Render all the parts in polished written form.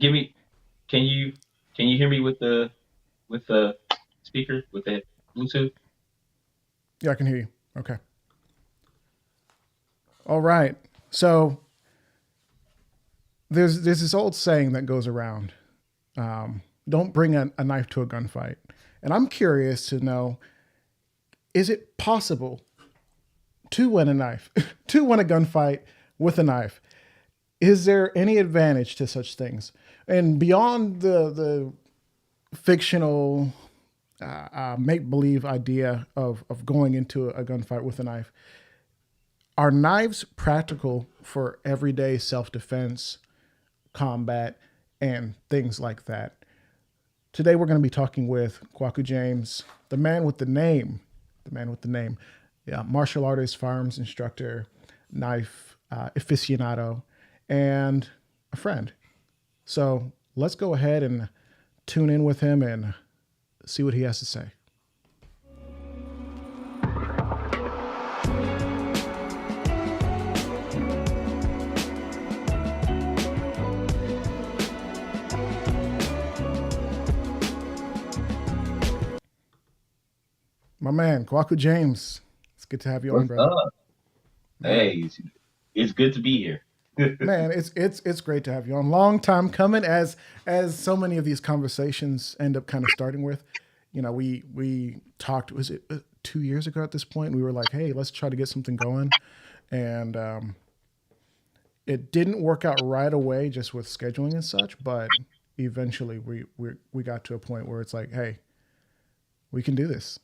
Give me. Can you hear me with the speaker with the Bluetooth? Yeah, I can hear you. Okay. All right. So there's this old saying that goes around: "Don't bring a knife to a gunfight." And I'm curious to know: is it possible to win a knife, to win a gunfight with a knife? Is there any advantage to such things? And beyond the fictional make believe idea of going into a gunfight with a knife, are knives practical for everyday self defense, combat, and things like that? Today we're going to be talking with Kwaku James, the man with the name, the man with the name, yeah, martial artist, firearms instructor, knife aficionado, and a friend. So let's go ahead and tune in with him and see what he has to say. My man, Kwaku James. It's good to have you on, What's brother. up? Man, Hey, it's good to be here. man, it's great to have you on. Long time coming, as so many of these conversations end up kind of starting with. We talked. Was it 2 years ago at this point? We were like, hey, let's try to get something going, and it didn't work out right away, just with scheduling and such. But eventually, we got to a point where it's like, hey, we can do this.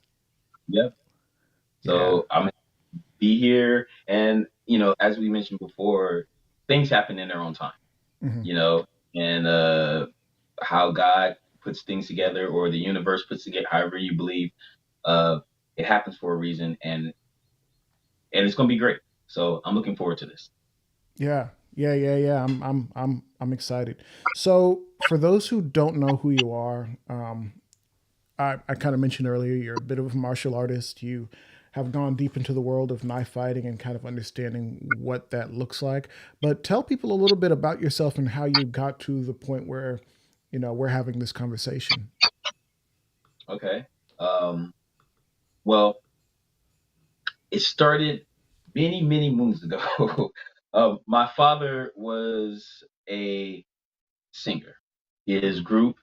Yep. Yeah. So I'm gonna be here, and as we mentioned before, things happen in their own time. Hmm. You know, and how God puts things together, or the universe puts together, however you believe, uh, it happens for a reason, and it's gonna be great. So I'm looking forward to this. Yeah, yeah. I'm excited. So, for those who don't know who you are, I kind of mentioned earlier you're a bit of a martial artist. You have gone deep into the world of knife fighting and kind of understanding what that looks like. But tell people a little bit about yourself and how you got to the point where, we're having this conversation. Okay. Um, well, it started many, many moons ago. My father was a singer. His group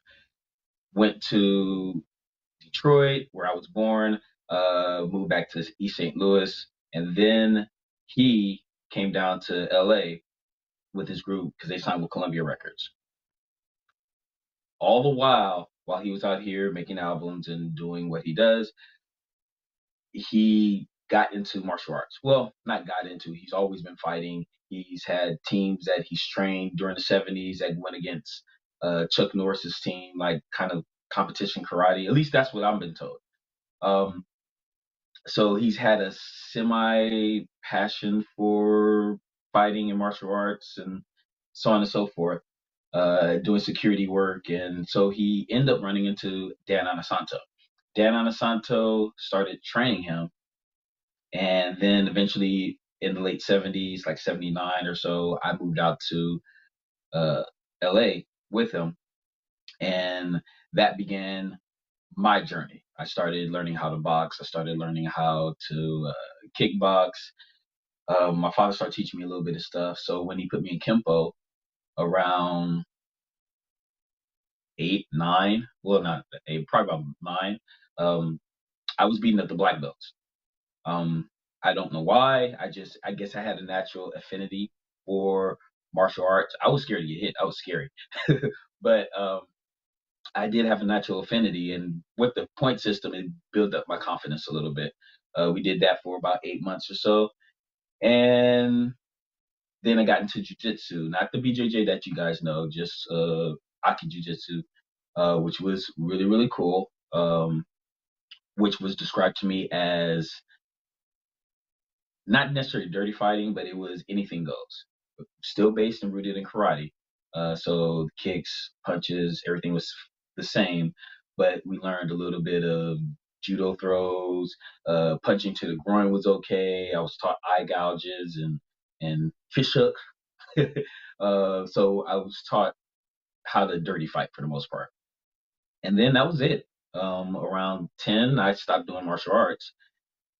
went to Detroit, where I was born, moved back to East St. Louis, and then he came down to LA with his group because they signed with Columbia Records. All the while he was out here making albums and doing what he does, he got into martial arts. Well, not got into, he's always been fighting. He's had teams that he's trained during the 70s that went against Chuck Norris's team, like kind of competition karate. At least that's what I've been told. Um, so he's had a semi passion for fighting and martial arts and so on and so forth, doing security work. And so he ended up running into Dan Anasanto. Dan Anasanto started training him, and then eventually in the late 70s, like 79 or so, I moved out to uh, LA with him. And that began my journey. I started learning how to box. I started learning how to kickbox. My father started teaching me a little bit of stuff. So when he put me in Kempo around 8, 9, well, not 8, probably about 9, um, I was beating up the black belts. Um, I don't know why. I guess I had a natural affinity for martial arts. I was scared to get hit. I was scary, but I did have a natural affinity, and with the point system, it built up my confidence a little bit. We did that for about 8 months or so, and then I got into jujitsu, not the BJJ that you guys know, just Aki jujitsu, which was really really cool. Which was described to me as not necessarily dirty fighting, but it was anything goes. Still based and rooted in karate. So kicks, punches, everything was the same, but we learned a little bit of judo throws. Punching to the groin was okay. I was taught eye gouges and fish hook. So I was taught how to dirty fight for the most part. And then that was it. Around 10, I stopped doing martial arts.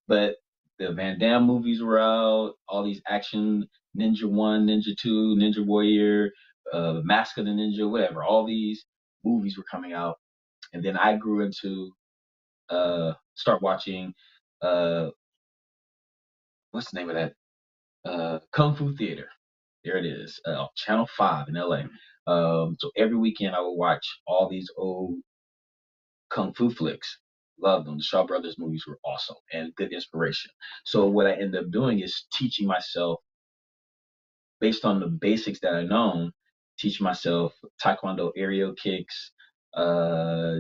But the Van Damme movies were out, all these action, Ninja 1, Ninja 2, Ninja Warrior, Mask of the Ninja, whatever. All these movies were coming out. And then I grew into start watching uh what's the name of that? Kung Fu Theater. There it is. Channel 5 in LA. So every weekend I would watch all these old kung fu flicks. Loved them. The Shaw Brothers movies were awesome and good inspiration. So what I ended up doing is teaching myself based on the basics that I known, teach myself taekwondo aerial kicks,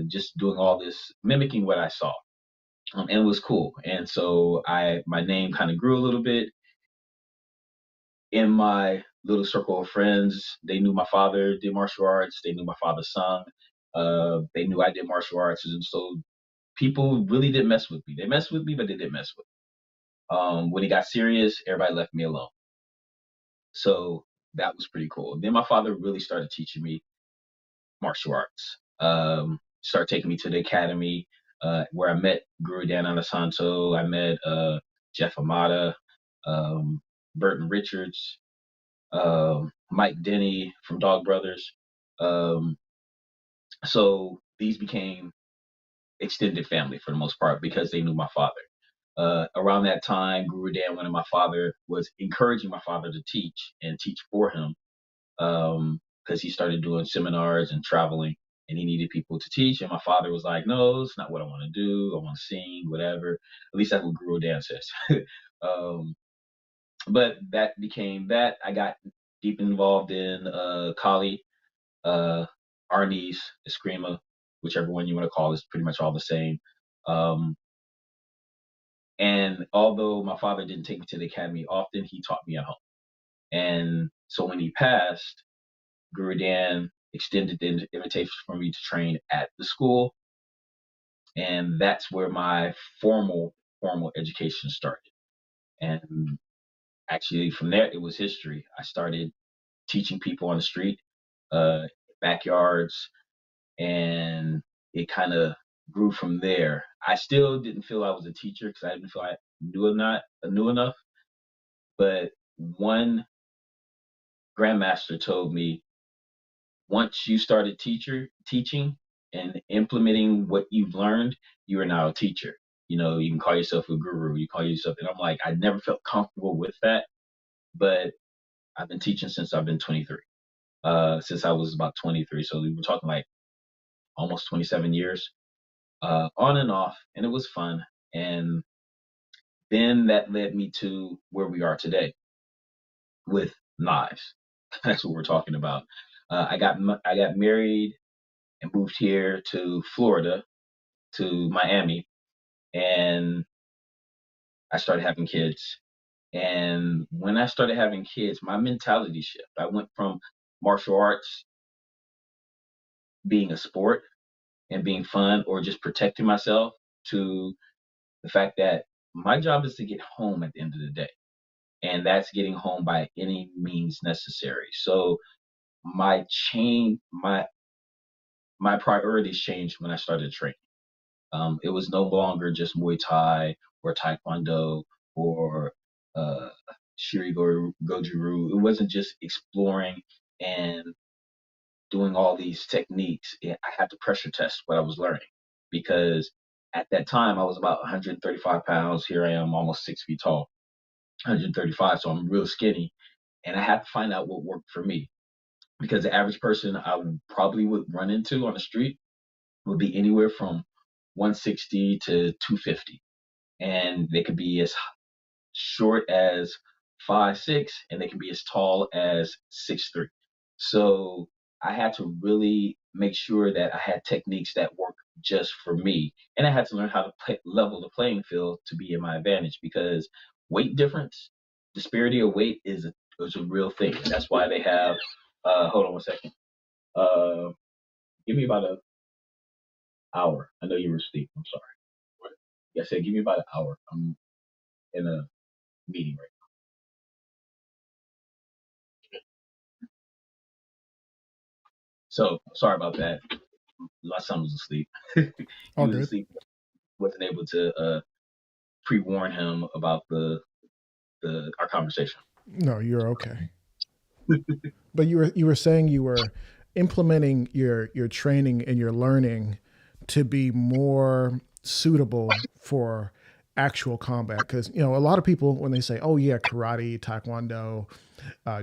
just doing all this, mimicking what I saw. And it was cool. And so my name kind of grew a little bit in my little circle of friends. They knew my father did martial arts. They knew my father sung. They knew I did martial arts. And so people really didn't mess with me. They messed with me, but they didn't mess with me. When it got serious, everybody left me alone. So that was pretty cool. Then my father really started teaching me martial arts. Started taking me to the academy where I met Guru Dan Anasanto. I met Jeff Amata, um, Burton Richards, Mike Denny from Dog Brothers. Um, so these became extended family for the most part because they knew my father. Around that time, Guru Dan, one of my father, was encouraging my father to teach and teach for him because he started doing seminars and traveling and he needed people to teach. And my father was like, no, it's not what I want to do. I want to sing, whatever. At least that's what Guru Dan says. um, but that became that. I got deep involved in Kali, uh, Arnis, Eskrima, whichever one you want to call it, is pretty much all the same. Um, and although my father didn't take me to the academy often, he taught me at home. And so when he passed, Guru Dan extended the invitation for me to train at the school, and that's where my formal education started. And actually, from there, it was history. I started teaching people on the street, uh, backyards, and it kind of grew from there. I still didn't feel I was a teacher because I didn't feel I knew enough. But one grandmaster told me once you started teaching and implementing what you've learned, you are now a teacher. You know, you can call yourself a guru, you call yourself, and I'm like, I never felt comfortable with that, but I've been teaching since I've been 23, since I was about 23. So we were talking like almost 27 years, on and off, and it was fun. And then that led me to where we are today with knives. That's what we're talking about. I got married and moved here to Florida, to Miami, and I started having kids. And when I started having kids, my mentality shift. I went from martial arts being a sport and being fun or just protecting myself to the fact that my job is to get home at the end of the day. And that's getting home by any means necessary. So my priorities changed when I started training. It was no longer just Muay Thai or Taekwondo or uh, Goju-Ryu. It wasn't just exploring and doing all these techniques. I had to pressure test what I was learning because at that time I was about 135 pounds. Here I am, almost 6 feet tall, 135. So I'm real skinny, and I had to find out what worked for me because the average person I would run into on the street would be anywhere from 160 to 250, and they could be as short as 5'6", and they can be as tall as 6'3". So I had to really make sure that I had techniques that work just for me, and I had to learn how to level the playing field to be in my advantage because weight difference, disparity of weight is a real thing. And that's why they have. Hold on one second. Uh, Give me about an hour. I know you were asleep. I'm sorry. Like I said, give me about an hour. I'm in a meeting right So sorry about that. My son was asleep. He All was good. asleep. Wasn't able to pre-warn him about the our conversation. No, you're okay. But you were saying you were implementing your training and your learning to be more suitable for actual combat, because a lot of people, when they say, oh yeah, karate, taekwondo,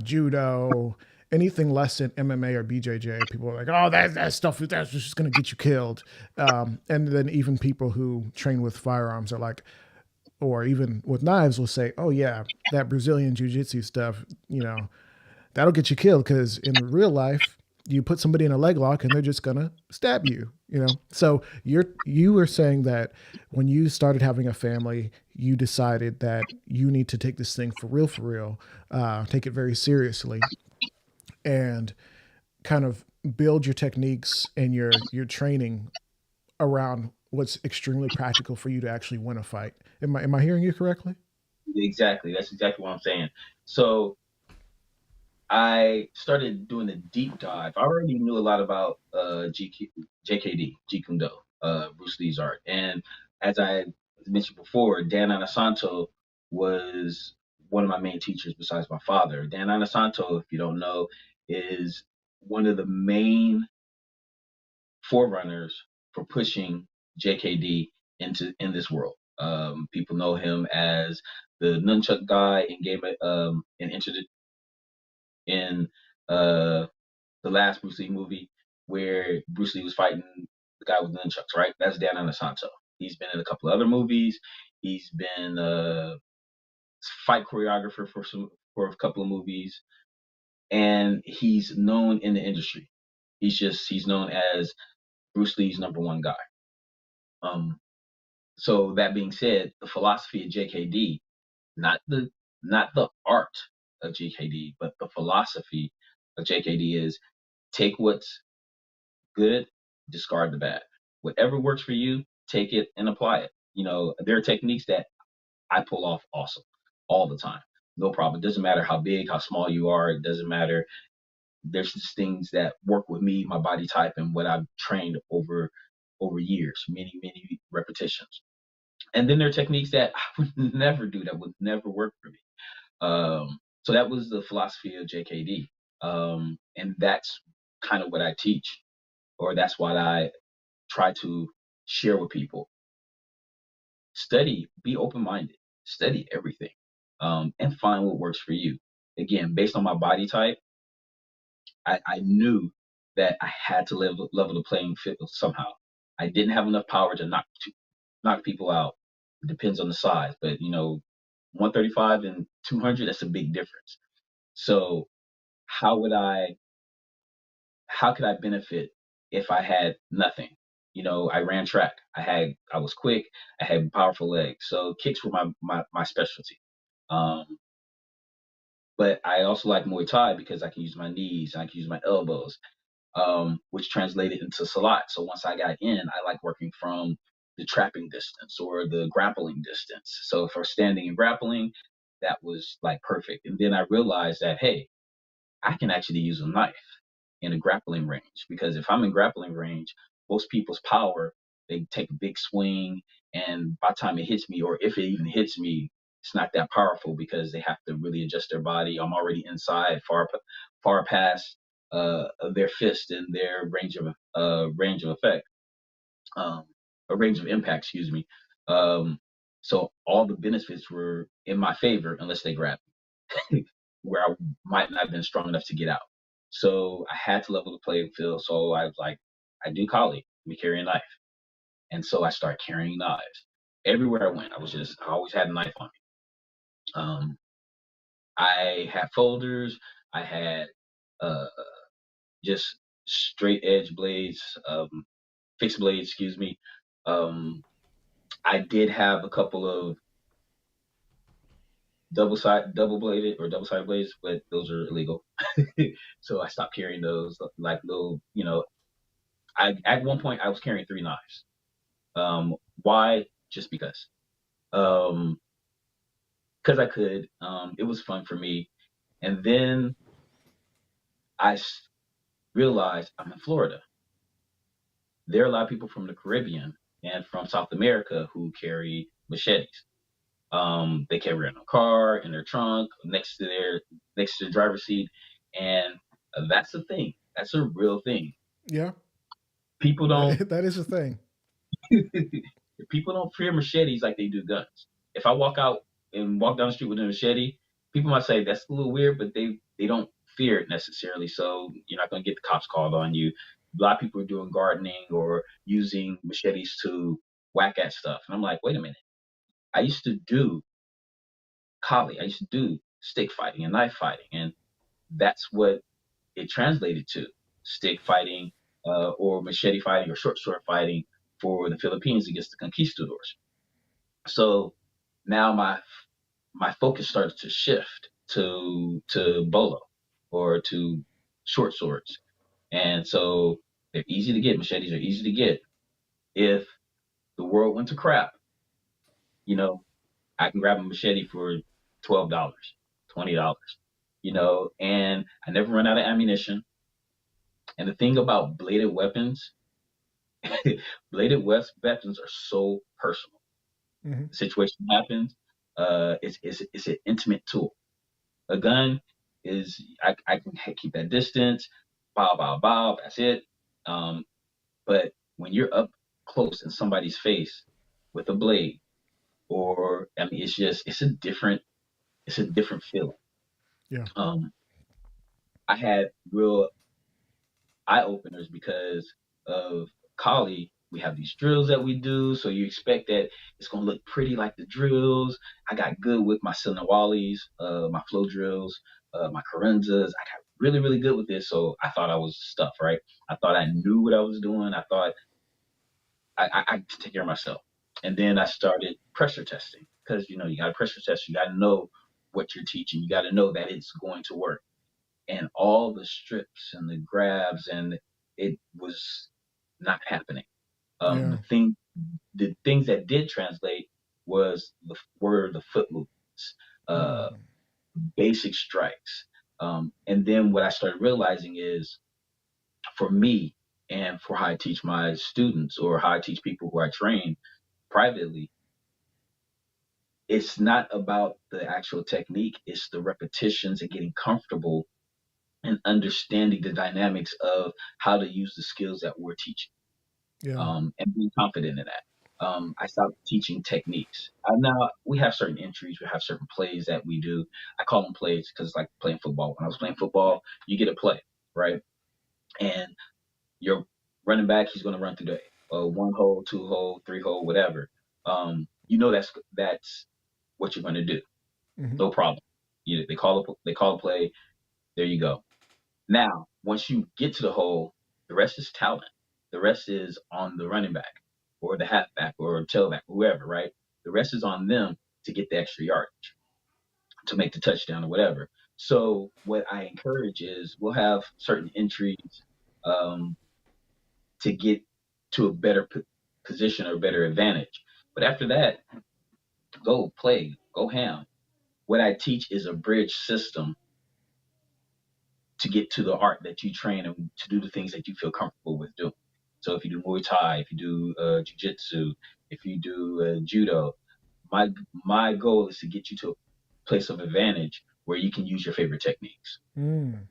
judo, anything less than MMA or BJJ, people are like, oh, that stuff, that's just going to get you killed. And then even people who train with firearms are like, or even with knives will say, oh yeah, that Brazilian jiu-jitsu stuff, that'll get you killed, because in real life you put somebody in a leg lock and they're just gonna stab you. So you were saying that when you started having a family, you decided that you need to take this thing for real, take it very seriously, and kind of build your techniques and your training around what's extremely practical for you to actually win a fight. Am I hearing you correctly? Exactly. That's exactly what I'm saying. So I started doing a deep dive. I already knew a lot about JKD, Jeet Kune Do, Bruce Lee's art. And as I mentioned before, Dan Inosanto was one of my main teachers besides my father. Dan Inosanto, if you don't know, is one of the main forerunners for pushing JKD in this world. People know him as the nunchuck guy in game in uh the last Bruce Lee movie where Bruce Lee was fighting the guy with nunchucks, right? That's Dan Inosanto. He's been in a couple of other movies. He's been a fight choreographer for a couple of movies, and he's known in the industry. He's known as Bruce Lee's number one guy. Um, so that being said, the philosophy of JKD, not the art of JKD, but the philosophy of JKD is take what's good, discard the bad. Whatever works for you, take it and apply it. There are techniques that I pull off awesome all the time. No problem. It doesn't matter how big, how small you are. It doesn't matter. There's just things that work with me, my body type, and what I've trained over years, many, many repetitions. And then there are techniques that I would never do, that would never work for me. So that was the philosophy of JKD. And that's kind of what I teach, or that's what I try to share with people. Study, be open minded, study everything, and find what works for you. Again, based on my body type, I knew that I had to level the playing field somehow. I didn't have enough power to knock people out. It depends on the size, but 135 and 200, that's a big difference. So how would I how could I benefit if I had nothing? I ran track. I was quick. I had powerful legs. So kicks were my specialty. Um, but I also like Muay Thai because I can use my knees and I can use my elbows, which translated into Salat. So once I got in, I like working from the trapping distance or the grappling distance. So for standing and grappling, that was like perfect. And then I realized that, hey, I can actually use a knife in a grappling range, because if I'm in grappling range, most people's power, they take a big swing, and by the time it hits me, or if it even hits me, it's not that powerful because they have to really adjust their body. I'm already inside, far past their fist and their range of effect, um, a range of impact, excuse me. Um, so all the benefits were in my favor unless they grab where I might not have been strong enough to get out. So I had to level the playing field. So I was like, I do Kali, let me carry a knife. And so I started carrying knives. Everywhere I went, I always had a knife on me. Um, I had folders, I had uh, just straight edge blades, fixed blades, excuse me. Um, I did have a couple of double bladed or double sided blades, but those are illegal. So I stopped carrying those, like little, I at one point I was carrying three knives. Why? Just because. Um, because I could. It was fun for me. And then I realize I'm in Florida. There are a lot of people from the Caribbean and from South America who carry machetes. They carry it in a car, in their trunk, next to the driver's seat, and that's a thing. That's a real thing. Yeah, People don't that is a thing. people don't fear machetes like they do guns. If I walk down the street with a machete, people might say that's a little weird, but they don't fear it necessarily. So you're not going to get the cops called on you. A lot of people are doing gardening or using machetes to whack at stuff, and I'm like, wait a minute. I used to do kali. I used to do stick fighting and knife fighting, and that's what it translated to: stick fighting, or machete fighting, or short sword fighting for the Philippines against the conquistadors. So now my focus started to shift to bolo or to short swords, and so they're easy to get. Machetes are easy to get. If the world went to crap, you know, I can grab a machete for $12, $20, and I never run out of ammunition. And the thing about bladed weapons, weapons are so personal. Hmm. The situation happens, it's an intimate tool. A gun is I can keep that distance, bow, bow, bow, that's it. Um, but when you're up close in somebody's face with a blade, or I mean, it's a different feeling. Yeah, Um, I had real eye openers because of Kali. We have these drills that we do, so you expect that it's gonna look pretty like the drills. I got good with my Sinawalis, my flow drills, my Carenzas. I got really, really good with this, so I thought I was stuff, right? I thought I knew what I was doing. I thought I could take care of myself. And then I started pressure testing because you got to pressure test. You got to know what you're teaching. You got to know that it's going to work. And all the strips and the grabs, and it was not happening. yeah, The things that did translate were the foot movements, uh, mm, basic strikes. And then what I started realizing is, for me and for how I teach my students, or how I teach people who I train privately, it's not about the actual technique. It's the repetitions and getting comfortable and understanding the dynamics of how to use the skills that we're teaching, yeah, and being confident in that. I stopped teaching techniques. Now we have certain entries, we have certain plays that we do. I call them plays because it's like playing football. When I was playing football, you get a play, right? And your running back, he's going to run through the one hole, two hole, three hole, whatever. That's what you're going to do. hmm, No problem. They call a play. There you go. Now, once you get to the hole, the rest is talent. The rest is on the running back, or the halfback, or tailback, whoever, right? The rest is on them to get the extra yardage, to make the touchdown or whatever. So what I encourage is, we'll have certain entries, um, to get to a better position or better advantage. But after that, go play, go ham. What I teach is a bridge system to get to the art that you train, and to do the things that you feel comfortable with doing. So if you do Muay Thai, if you do Jiu-Jitsu, if you do Judo, my my goal is to get you to a place of advantage where you can use your favorite techniques. mm,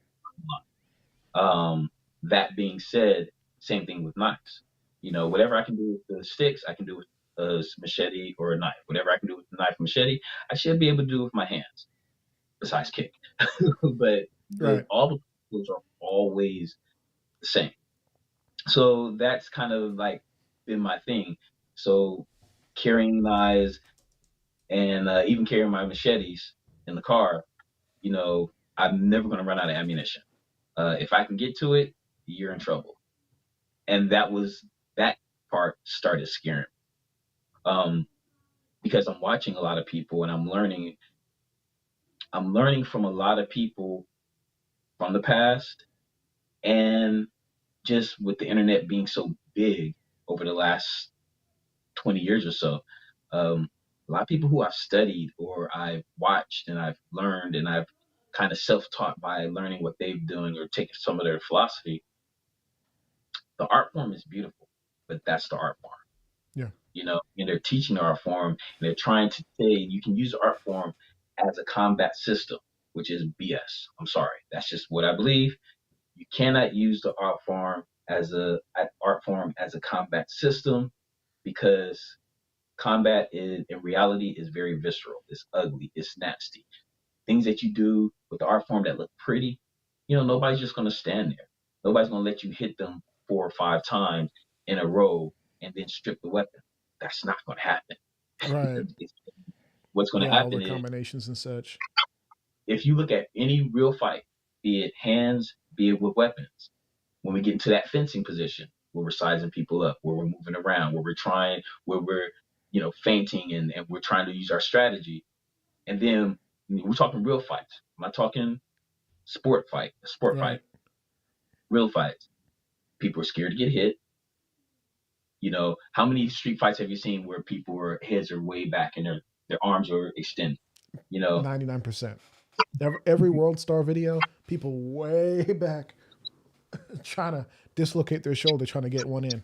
Um, that being said, same thing with knives. Whatever I can do with the sticks, I can do with a machete or a knife. Whatever I can do with the knife and machete, I should be able to do with my hands, besides kick. But right, all the tools are always the same. So that's kind of like been my thing. So carrying knives, and even carrying my machetes in the car, I'm never going to run out of ammunition. If I can get to it, you're in trouble. And that part started scaring me. Because I'm watching a lot of people, and I'm learning from a lot of people from the past, and just with the internet being so big over the last 20 years or so, a lot of people who I've studied, or I've watched, and I've learned, and I've kind of self-taught by learning what they've doing, or taking some of their philosophy. The art form is beautiful, but that's the art form. Yeah. And they're teaching the art form, and they're trying to say you can use the art form as a combat system, which is BS. I'm sorry, that's just what I believe. You cannot use the art form as a combat system because combat in reality is very visceral. It's ugly. It's nasty. Things that you do with the art form that look pretty, nobody's just gonna stand there. Nobody's gonna let you hit them 4 or 5 times in a row and then strip the weapon. That's not gonna happen. Right. It's, what's gonna Yeah, all happen the is combinations and such. if you look at any real fight, be it hands, be it with weapons, when we get into that fencing position where we're sizing people up, where we're moving around, where we're, feinting and we're trying to use our strategy. And then we're talking real fights. I'm not talking sport fight, Right. real fights. People are scared to get hit. How many street fights have you seen where heads are way back and their arms are extended? You know, 99%. Every World Star video, people way back trying to dislocate their shoulder, trying to get one in.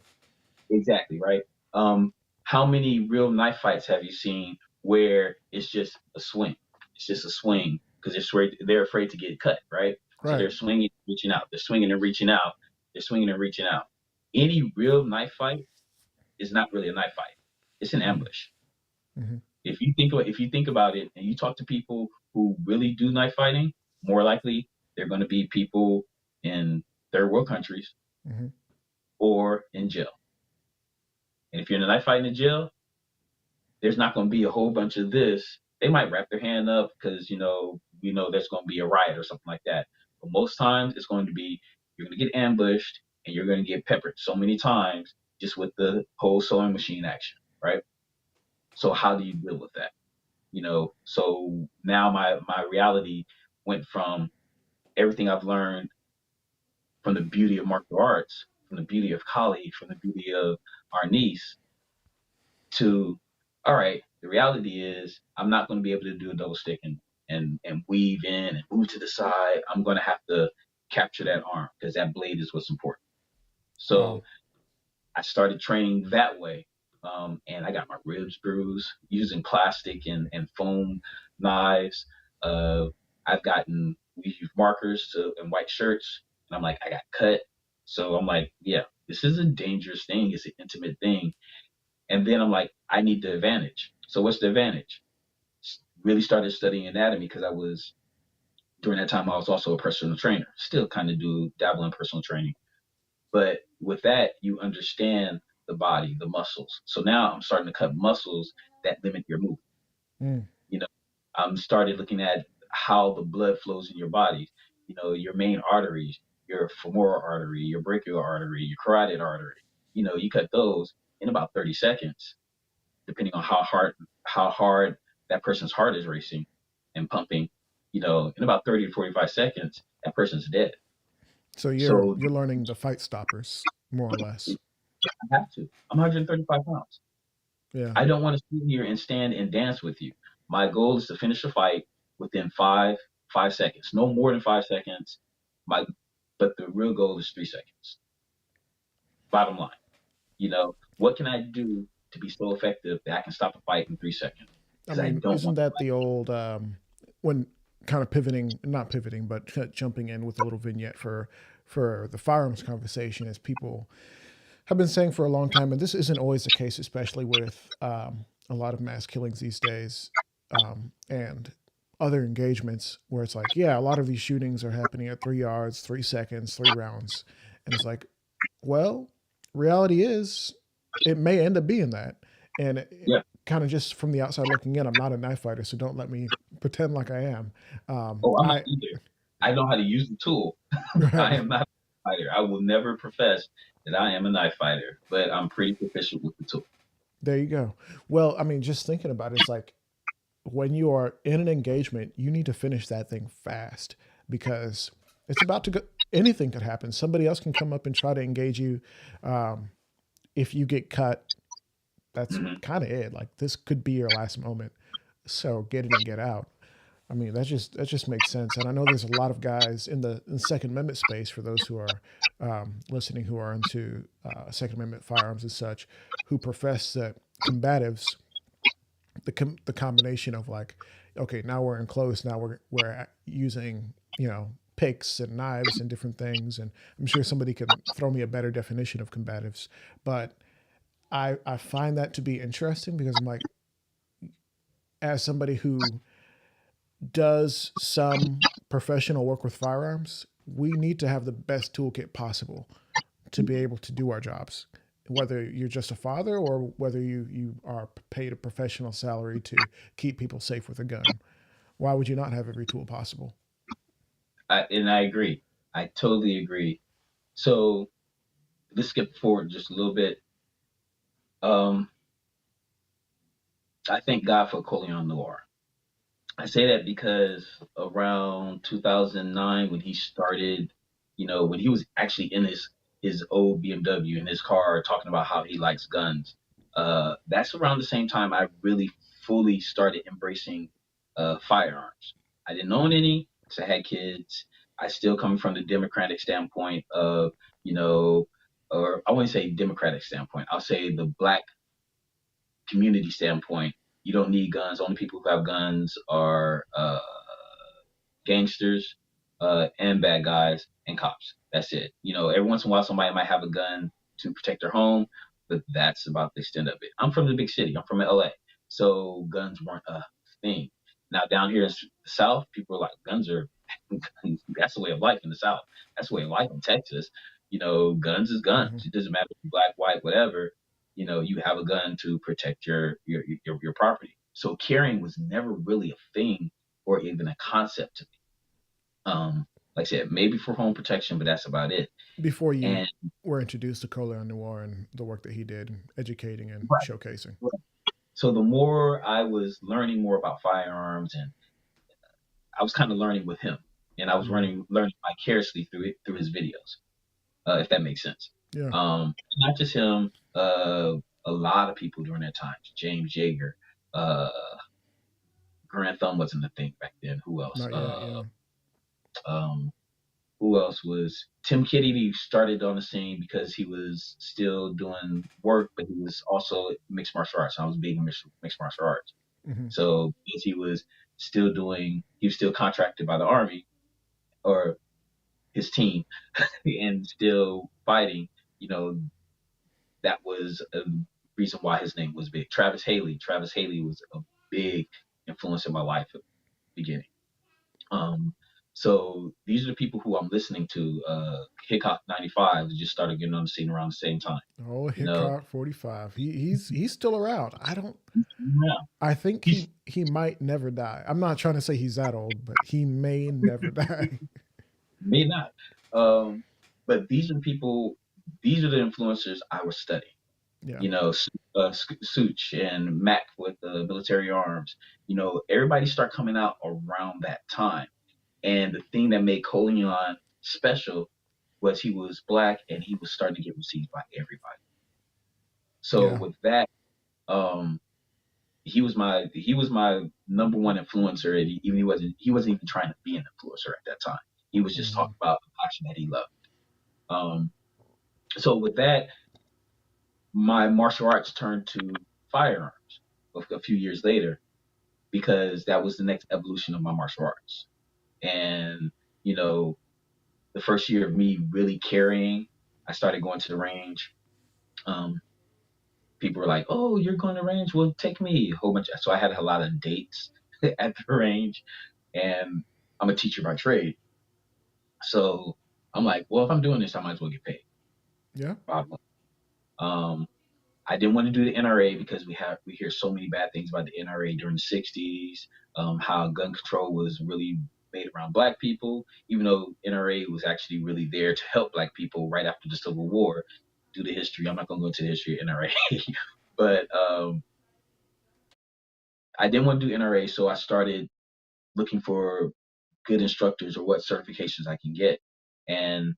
exactly, right? Um, how many real knife fights have you seen where it's just a swing? It's just a swing because they're afraid to get cut, right? So Right. they're swinging, reaching out. They're swinging and reaching out. They're swinging and reaching out. Any real knife fight is not really a knife fight. It's an Mm-hmm. ambush. Mm-hmm. If you think about it and you talk to people who really do knife fighting, more likely they're going to be people in third world countries Mm-hmm. or in jail. And if you're in a knife fight in jail, there's not going to be a whole bunch of this. They might wrap their hand up because there's going to be a riot or something like that. But most times it's going to be you're going to get ambushed and you're going to get peppered so many times just with the whole sewing machine action, right? So how do you deal with that? So now my reality went from everything I've learned from the beauty of martial arts, from the beauty of Kali, from the beauty of our niece, to all right, the reality is I'm not going to be able to do a double stick and weave in and move to the side. I'm going to have to capture that arm because that blade is what's important. Wow. So I started training that way. And I got my ribs bruised using plastic and foam knives. Uh, we use markers and white shirts, and I'm like, I got cut. So I'm like, yeah, this is a dangerous thing. It's an intimate thing. And then I'm like, I need the advantage. So what's the advantage? Really started studying anatomy because during that time, I was also a personal trainer, still kind of do dabble in personal training. But with that, you understand the body, the muscles. So now I'm starting to cut muscles that limit your movement. Mm. You know, I'm started looking at how the blood flows in your body. Your main arteries, your femoral artery, your brachial artery, your carotid artery. You cut those in about 30 seconds, depending on how hard that person's heart is racing and pumping. In about 30 to 45 seconds, that person's dead. So you're So you're learning the fight stoppers, more or less. I have to. I'm 135 pounds. Yeah. I don't want to sit here and stand and dance with you. My goal is to finish the fight within five seconds, no more than 5 seconds. My, but the real goal is 3 seconds. Bottom line, what can I do to be so effective that I can stop a fight in 3 seconds? I Because I mean, don't isn't want to that the old when kind of pivoting, not pivoting, but jumping in with a little vignette for the firearms conversation, as people have been saying for a long time, and this isn't always the case, especially with a lot of mass killings these days, and other engagements where it's like, yeah, a lot of these shootings are happening at 3 yards, 3 seconds, 3 rounds, and it's like, well, reality is it may end up being that, and Yeah. kind of just from the outside looking in, I'm not a knife fighter, so don't let me pretend like I am. Oh, I'm not I either. I know how to use the tool. I right. am not a fighter. I will never profess that I am a knife fighter, but I'm pretty proficient with the tool. There you go. Well, I mean, just thinking about it, it's like when you are in an engagement, you need to finish that thing fast because it's about to go. Anything could happen. Somebody else can come up and try to engage you. Um, if you get cut, that's Hmm. kind of it. Like this could be your last moment. So get in and get out. I mean, that just makes sense. And I know there's a lot of guys in the Second Amendment space, for those who are listening, who are into Second Amendment firearms and such, who profess that combatives, the combination of like, okay, now we're enclosed, now we're using, picks and knives and different things, and I'm sure somebody can throw me a better definition of combatives, but I find that to be interesting because I'm like, as somebody who does some professional work with firearms, we need to have the best toolkit possible to be able to do our jobs. Whether you're just a father or whether you are paid a professional salary to keep people safe with a gun, why would you not have every tool possible? And I agree. I totally agree. So let's skip forward just a little bit. Um, I thank God for Coleon Noir. I say that because around 2009, when he started, when he was actually in his old BMW in his car talking about how he likes guns, that's around the same time I really fully started embracing firearms. I didn't own any because I had kids. I still come from the democratic standpoint of, you know, or I wouldn't say democratic standpoint. I'll say the black community standpoint. You don't need guns. Only people who have guns are gangsters, and bad guys and cops. That's it. Every once in a while somebody might have a gun to protect their home, but that's about the extent of it. I'm from the big city. I'm from LA, so guns weren't a thing. Now down here in the South, people are like, guns are that's the way of life in the South. That's the way of life in Texas. Guns is guns. Mm-hmm. It doesn't matter if you're black, white, whatever. You have a gun to protect your property. So carrying was never really a thing or even a concept to me. Like I said, maybe for home protection, but that's about it. Before you And were introduced to Coleon Noir and the work that he did, educating and right, showcasing. right. So the more I was learning more about firearms, and I was kind of learning with him, and I was Mm-hmm. learning vicariously through his videos, if that makes sense. Yeah, Not just him, a lot of people during that time. James Jaeger, uh, Grand Thumb wasn't a thing back then. Who else? not yet. Yeah. Um, who else was Tim Kennedy started on the scene because he was still doing work, but he was also mixed martial arts. I was big in mixed martial arts. Mm-hmm. So because he was still contracted by the army or his team and still fighting, you know, that was a reason why his name was big. Travis Haley was a big influence in my life at the beginning. Um, so these are the people who I'm listening to. Hickok 95 just started getting on the scene around the same time. Oh, You know, Hickok 45. He's still around. I don't. yeah, I think he's he might never die. I'm not trying to say he's that old, but he may never die. may not. Um, but these are the people. These are the influencers I was studying. Yeah. Such and Mac with the military arms. Everybody start coming out around that time. And the thing that made Coleon special was he was black and he was starting to get received by everybody. So Yeah. with that, um, he was my number one influencer. And he wasn't even trying to be an influencer at that time. He was just Hmm. talking about the passion that he loved. Um, so with that, my martial arts turned to firearms a few years later because that was the next evolution of my martial arts. And you know, the first year of me really carrying, I started going to the range. Um, People were like, "Oh, you're going to range? Well, take me." A whole bunch. So I had a lot of dates at the range, and I'm a teacher by trade. So I'm like, well, if I'm doing this, I might as well get paid. Yeah. Problem. Um, I didn't want to do the NRA because we hear so many bad things about the NRA during the '60s. How gun control was really made around black people, even though NRA was actually really there to help black people right after the Civil War. Do the history. I'm not going to go into the history of NRA, but I didn't want to do NRA, so I started looking for good instructors or what certifications I can get. And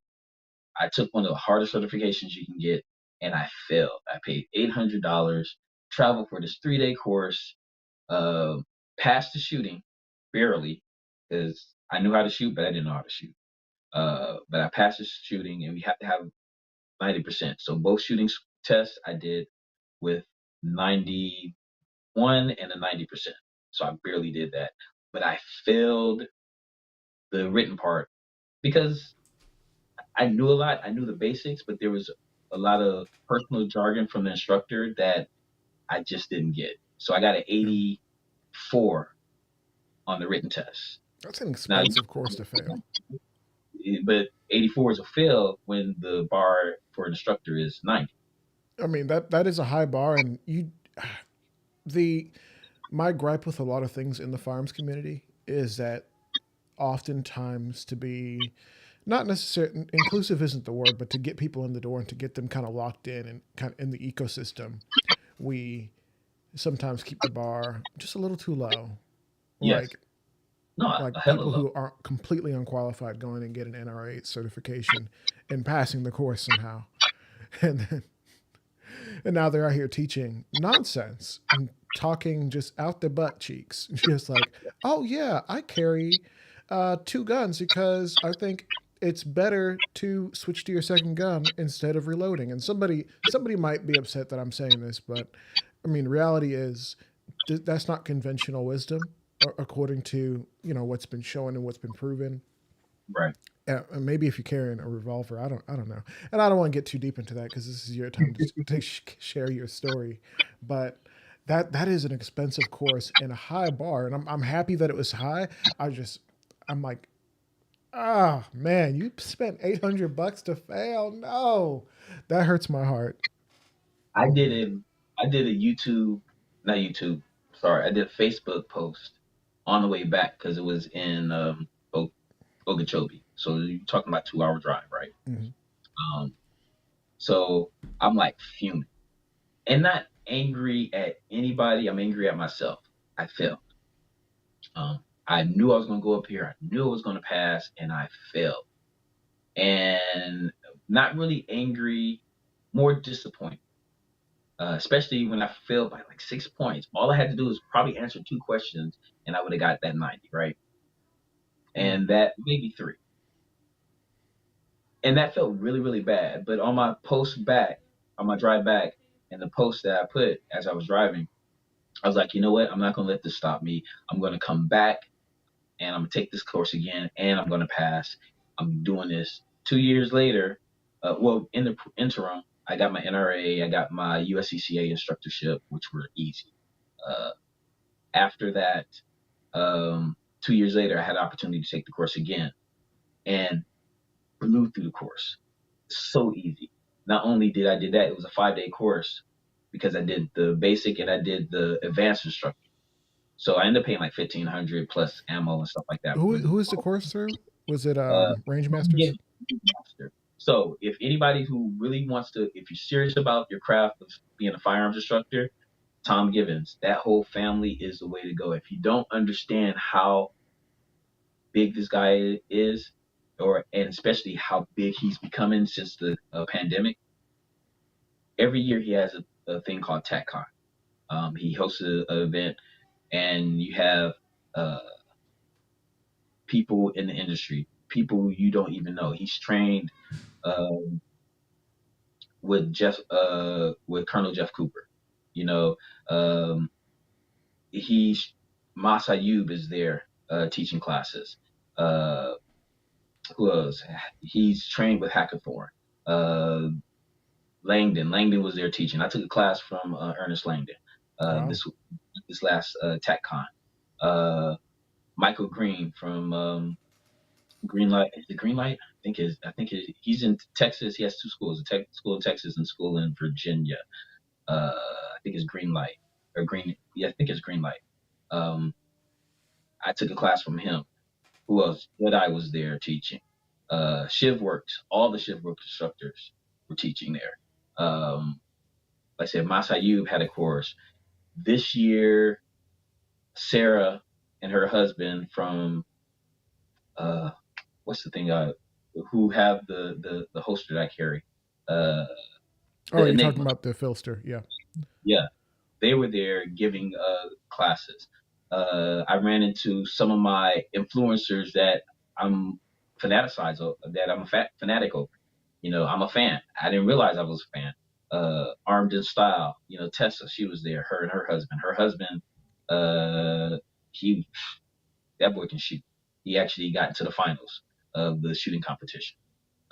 I took one of the hardest certifications you can get, and I failed. I paid $800, traveled for this 3-day course, uh, passed the shooting, barely, because I knew how to shoot, but I didn't know how to shoot. But I passed the shooting, and we had to have 90%. So both shooting tests I did with 91 and a 90%. So I barely did that, but I failed the written part because I knew a lot. I knew the basics, but there was a lot of personal jargon from the instructor that I just didn't get. So I got an Yeah. 84 on the written test. That's an Now, expensive course to fail. but 84 is a fail when the bar for an instructor is 90. I mean, that is a high bar, and the my gripe with a lot of things in the firearms community is that oftentimes to be not necessarily inclusive isn't the word, but to get people in the door and to get them kind of locked in and kind of in the ecosystem, we sometimes keep the bar just a little too low. Yes. Like No, like a hella people low. who are completely unqualified going and get an NRA certification and passing the course somehow, and then, and now they're out here teaching nonsense and talking just out their butt cheeks, just like, oh yeah, I carry two guns because I think it's better to switch to your second gun instead of reloading. And somebody might be upset that I'm saying this, but I mean, reality is that's not conventional wisdom according to what's been shown and what's been proven. Right. And maybe if you're carrying a revolver, I don't know, and I don't want to get too deep into that because this is your time to share your story, but that is an expensive course and a high bar, and I'm happy that it was high. I'm like, ah, man, you spent $800 to fail. No, that hurts my heart. I Oh did man. a I did a YouTube, not YouTube. Sorry, I did a Facebook post on the way back because it was in Okeechobee. So you're talking about 2 hour drive, right? Mhm. Um, so I'm like fuming and not angry at anybody. I'm angry at myself. I failed. I knew I was going to go up here. I knew I was going to pass, and I failed. And not really angry, more disappointed. Especially when I failed by like 6 points. All I had to do was probably answer two questions, and I would have got that 90, right? Mm. And that maybe three. And that felt really, really bad. But on my post back, on my drive back, and the post that I put as I was driving, I was like, you know what? I'm not going to let this stop me. I'm going to come back and I'm going to take this course again and I'm going to pass. I'm doing this 2 years later. Well, in the interim, I got my NRA, I got my USCCA instructorship, which were easy. Uh, After that, 2 years later, I had the opportunity to take the course again and blew through the course. So easy. Not only did I did that, it was a 5 day course because I did the basic and I did the advanced instructor. So I ended up paying like 1,500 plus ammo and stuff like that Who for the who is the course through? Was it uh Range Masters? monster. So if anybody who really wants to, if you're serious about your craft of being a firearms instructor, Tom Givens, that whole family is the way to go. If you don't understand how big this guy is, or and especially how big he's becoming since the pandemic, every year he has a thing called TechCon. He hosts an event, and you have uh, people in the industry, people you don't even know. He's trained uh, with Colonel Jeff Cooper. You know, um, he's Mas Ayub is there teaching classes. Uh, who else? He's trained with Hackathorn. Uh, Langdon was there teaching. I took a class from Ernest Langdon. Wow. This last TechCon. Uh, Michael Green from Greenlight. Is it Greenlight? He's in Texas. He has two schools: a tech school in Texas and school in Virginia. I think it's Greenlight or Green. Yeah, I think it's Greenlight. Um, I took a class from him. Who else? Jedi was there teaching. ShivWorks, all the ShivWorks instructors were teaching there. Like I said, Masayub had a course this year. Sarah and her husband from uh, what's the thing? Who have the holster that I carry? Uh, Oh, the you're talking Enigma. about the Filster, yeah. Yeah, they were there giving classes. I ran into some of my influencers that I'm fanaticized of, that I'm a fanatic over. I'm a fan. I didn't realize I was a fan. Armed in Style, Tessa, she was there. Her and her husband. Her husband, uh, he that boy can shoot. He actually got into the finals of the shooting competition.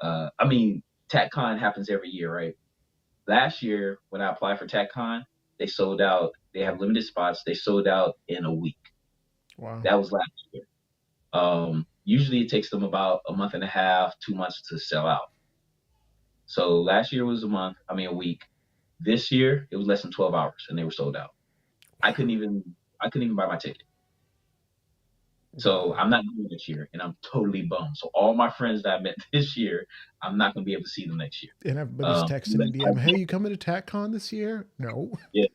I mean, TacCon happens every year, right? Last year when I applied for TacCon, they sold out. They have limited spots. They sold out in a week. Wow. That was last year. Usually it takes them about a month and a half, 2 months to sell out. So last year was a week. This year it was less than 12 hours and they were sold out. I couldn't even I couldn't even buy my ticket. So Wow. I'm not going this year and I'm totally bummed. So all my friends that I met this year, I'm not going to be able to see them next year. And everybody's texting in DM, hey, you coming to TacCon this year? No. Yeah.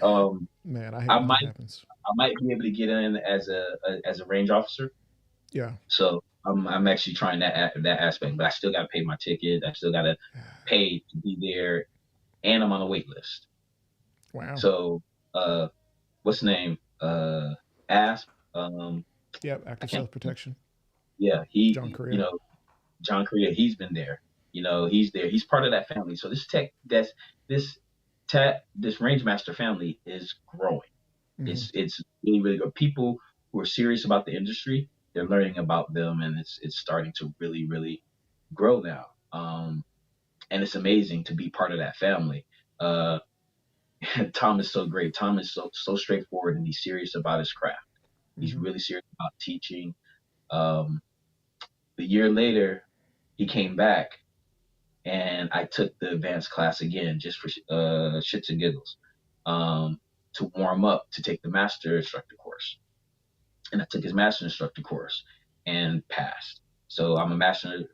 Um, Man, I hate I when that might happens. I might be able to get in as a range officer. Yeah. So I'm actually trying that aspect, but I still got to pay my ticket. I still got to pay to be there, and I'm on a wait list. Wow. So what's the name? Asp. Yep. I Active can't. self protection. Yeah, John Korea. John Korea. He's been there. He's there. He's part of that family. So this this range master family is growing. Hmm. It's really really good. People who are serious about the industry, they're learning about them, and it's starting to really really grow now. And it's amazing to be part of that family. Uh, Tom is so great. Tom is so straightforward, and he's serious about his craft. He's Hmm. really serious about teaching. Um, the year later, he came back, and I took the advanced class again just for shits and giggles, um, to warm up to take the master instructor course. And I took his master instructor course and passed. So I'm a master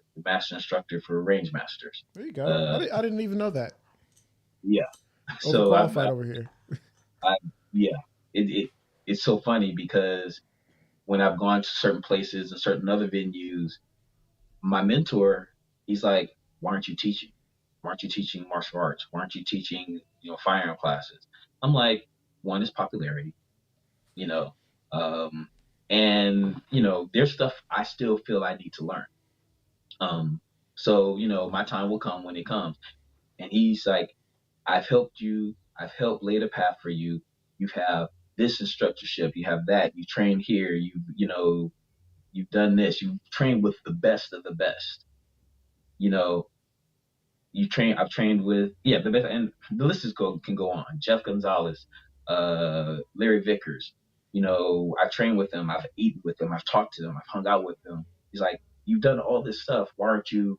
instructor for range masters. There you go. Uh, I didn't even know that. yeah. So Overqualified over here. I yeah. It's so funny because when I've gone to certain places and certain other venues, my mentor, he's like, "Why aren't you teaching? Why aren't you teaching martial arts? Why aren't you teaching, firearm classes?" I'm like, one is popularity, you know, um, and there's stuff I still feel I need to learn. Um, so my time will come when it comes. And he's like, I've helped you. I've helped lay the path for you. You have this instructorship. You have that. You train here. You've done this. You've trained with the best of the best. You know, I've trained with, yeah, the best, and the list can go on. Jeff Gonzalez, Larry Vickers. I've trained with them. I've eaten with them. I've talked to them. I've hung out with them. He's like, you've done all this stuff. Why aren't you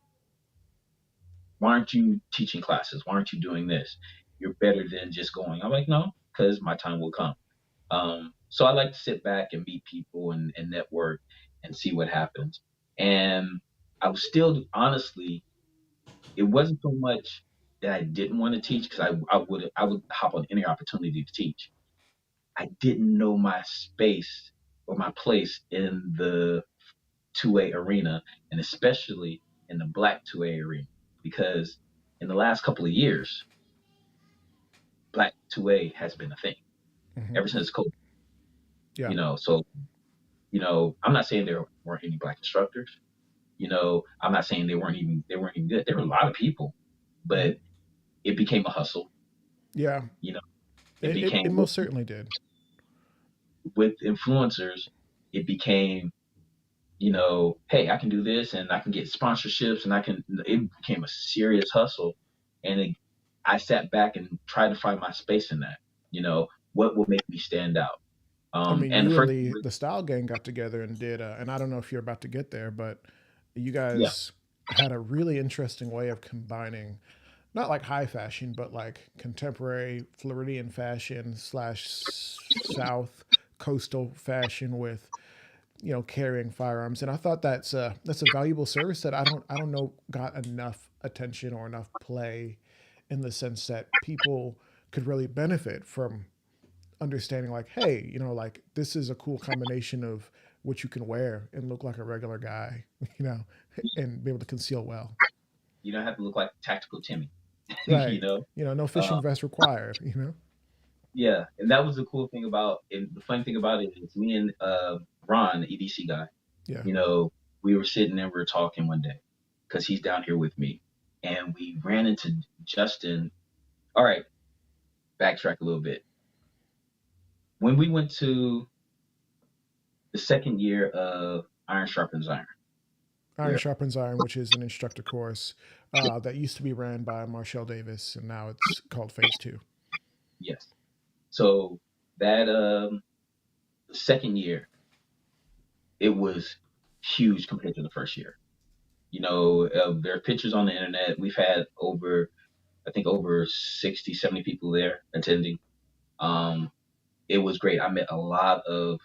teaching classes? Why aren't you doing this? You're better than just going. I'm like, no, because my time will come. So I like to sit back and meet people and network and see what happens. And I was still, honestly, it wasn't so much that I didn't want to teach because I would hop on any opportunity to teach. I didn't know my space or my place in the 2A arena, and especially in the black 2A arena, because in the last couple of years, black 2A has been a thing Hmm. ever since COVID. Yeah. So I'm not saying there weren't any black instructors. I'm not saying they weren't even good. There were a lot of people, Hmm. but it became a hustle. Yeah. You know, it It became most certainly did. with influencers. It became, hey, I can do this and I can get sponsorships and it became a serious hustle. And I sat back and tried to find my space in that. What will make me stand out? I mean, And the you and first, the Style Gang got together and did, and I don't know if you're about to get there, but you yeah, guys had a really interesting way of combining not like high fashion, but like contemporary Floridian fashion slash South coastal fashion with carrying firearms. And I thought that's a valuable service that I don't know got enough attention or enough play in the sense that people could really benefit from understanding like, hey, like this is a cool combination of what you can wear and look like a regular guy, you know, and be able to conceal well. you don't have to look like tactical Timmy. Right. you know, No uh, fishing vest required. yeah, and that was the cool thing about, and the funny thing about it is me and Ron, the EDC guy, Yeah. you know, we were sitting and we were talking one day because he's down here with me, and we ran into Justin. All right, backtrack a little bit. When we went to the second year of Iron Sharpens Iron, Iron where Sharpens Iron, which is an instructor course that used to be ran by Marshall Davis, and now it's called Phase Two. yes, so that second year, it was huge compared to the first year. There are pictures on the internet. We've had over, I think, over 60, 70 people there attending. Um, it was great. I met a lot of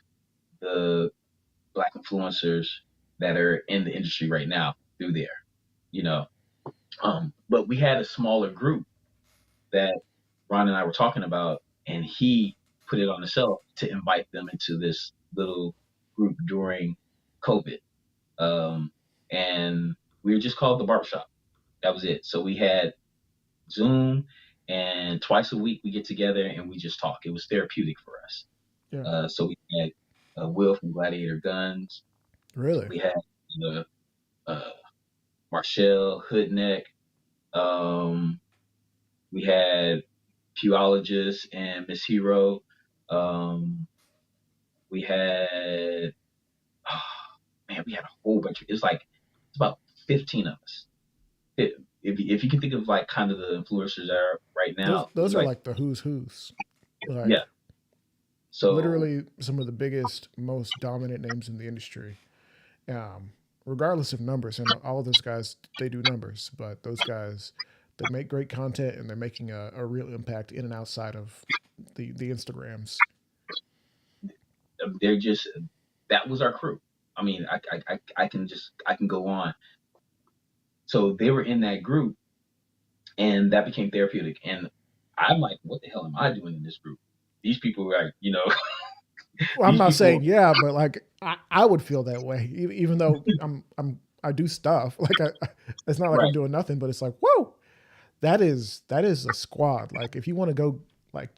the black influencers that are in the industry right now through there, you know. But we had a smaller group that Ron and I were talking about, and he put it on himself to invite them into this little group during COVID. Um, and we were just called the barbershop. That was it. So we had Zoom, and twice a week we get together and we just talk. It was therapeutic for us. Yeah. So we had Will from Gladiator Guns. Really? We had uh, uh, Marshall Hoodneck. Um, we had Pewologist and Miss Hero. Um, we had, oh, man, we had a whole bunch. It's about 15 of us. If you can think of like kind of the influencers that are right Those now, those are like, like the who's who's. Like yeah. So literally some of the biggest, most dominant names in the industry. Regardless of numbers, and all of those guys they do numbers, but those guys they make great content and they're making a real impact in and outside of the Instagrams. they're just that was our crew. I mean, I can go on. So they were in that group, and that became therapeutic. And I'm like, what the hell am I doing in this group? These people were like, Well, I'm these not saying people, yeah, but like I would feel that way, even though I do stuff. Like it's not like I'm right? doing nothing, but it's like whoa, that is a squad. Like if you want to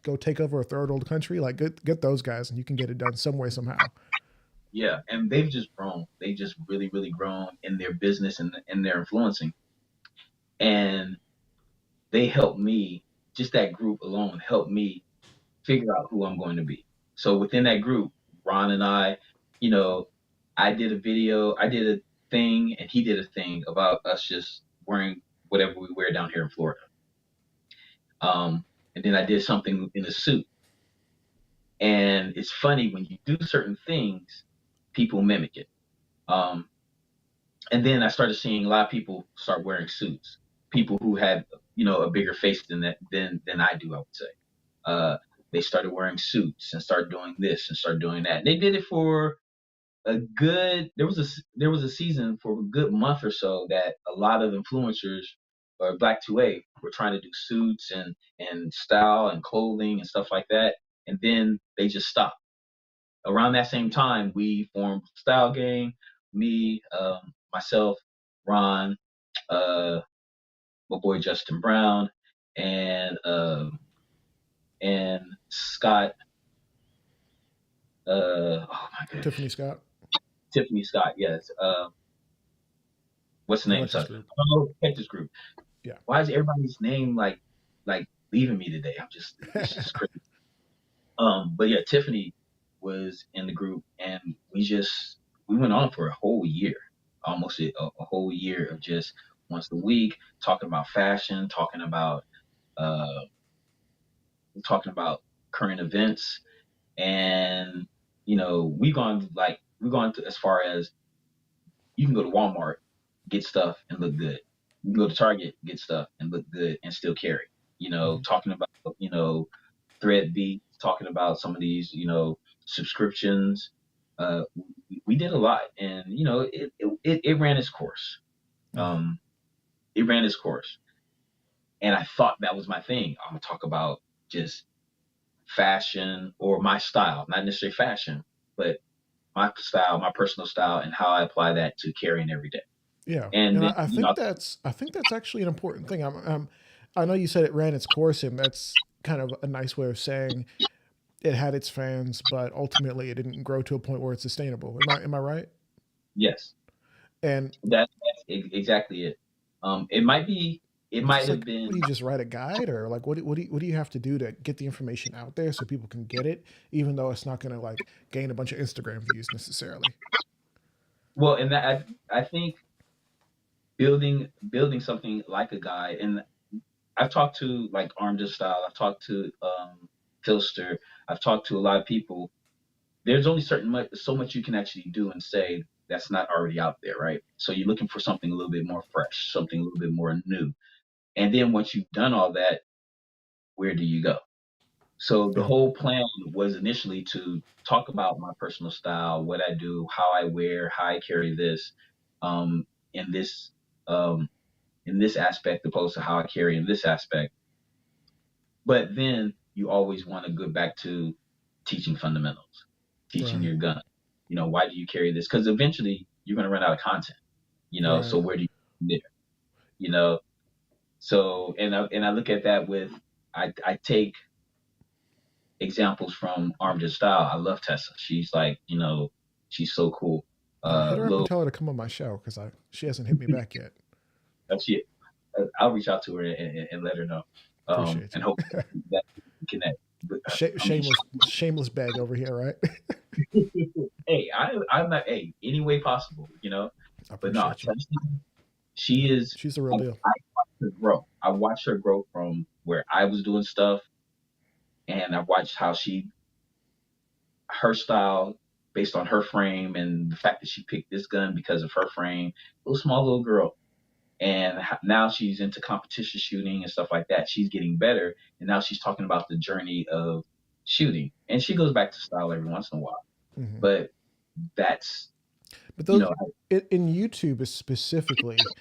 go take over a third world country, like get those guys and you can get it done some way somehow. Yeah, and they've just grown. They just really, really grown in their business and in their influencing, and they helped me. Just that group alone helped me figure out who I'm going to be. So within that group, Ron and I, you know, I did a thing, and he did a thing about us just wearing whatever we wear down here in Florida. And then I did something in a suit. And it's funny when you do certain things, people mimic it. Um, and then I started seeing a lot of people start wearing suits. People who had, a bigger face than I do, I would say. Uh, they started wearing suits and started doing this and started doing that. And they did it for a good. There was a season for a good month or so that a lot of influencers or Black 2A were trying to do suits and style and clothing and stuff like that. And then they just stopped. Around that same time, we formed Style Gang. Me, myself, Ron, uh, my boy Justin Brown, and and Scott. Oh my Tiffany goodness, Scott, Tiffany Scott. Yes. What's the name? Alexis Sorry. Group. Oh, Texas Group. Yeah. Why is everybody's name like leaving me today? It's just crazy. But yeah, Tiffany was in the group, and we went on for a whole year, almost a whole year of just once a week talking about fashion, uh, talking about current events, and we've gone to as far as you can go to Walmart, get stuff and look good. You can go to Target, get stuff and look good and still carry. Hmm. Talking about thread beat, talking about some of these, subscriptions. We did a lot, and it ran its course. Yeah. Um, it ran its course, and I thought that was my thing. I'm gonna talk about just fashion or my style, not necessarily fashion, but my style, my personal style, and how I apply that to carrying every day. Yeah, And and then, I think that's actually an important thing. I know you said it ran its course, and that's kind of a nice way of saying it had its fans, but ultimately it didn't grow to a point where it's sustainable. Am I right? Yes, And exactly it. It might be, it it's might just have like, been. what do you just write a guide, or like what do you have to do to get the information out there so people can get it, even though it's not going to like gain a bunch of Instagram views necessarily? Well, and that I think building something like a guy, and I've talked to like Armed Style, I've talked to Filster, I've talked to a lot of people. There's only so much you can actually do and say that's not already out there, right? So you're looking for something a little bit more fresh, something a little bit more new. And then once you've done all that, where do you go? So the Yeah, whole plan was initially to talk about my personal style, what I do, how I wear, how I carry this, um, in this um, in this aspect, opposed to how I carry in this aspect. But then you always want to go back to teaching fundamentals, teaching right, your gun. Why do you carry this? Because eventually you're going to run out of content. So right. where do you go from there? You know, so and I look at that with I take examples from Armed Style. I love Tessa. She's like, she's so cool. Hit her up and Little, tell her to come on my show because I she hasn't hit me back yet. she, I'll reach out to her and let her know, Appreciate and you. hope that we can connect. But, I mean, Shameless bag over here, right? hey, I'm not, hey, any way possible, I but no, appreciate you. Tessa, she is. She's the real I, deal. I watched her grow. I watched her grow from where I was doing stuff, and I watched how her style, based on her frame and the fact that she picked this gun because of her frame, little small little girl. And now she's into competition shooting and stuff like that. She's getting better, and now she's talking about the journey of shooting. And she goes back to style every once in a while, Hmm. but that's But you those know in YouTube specifically,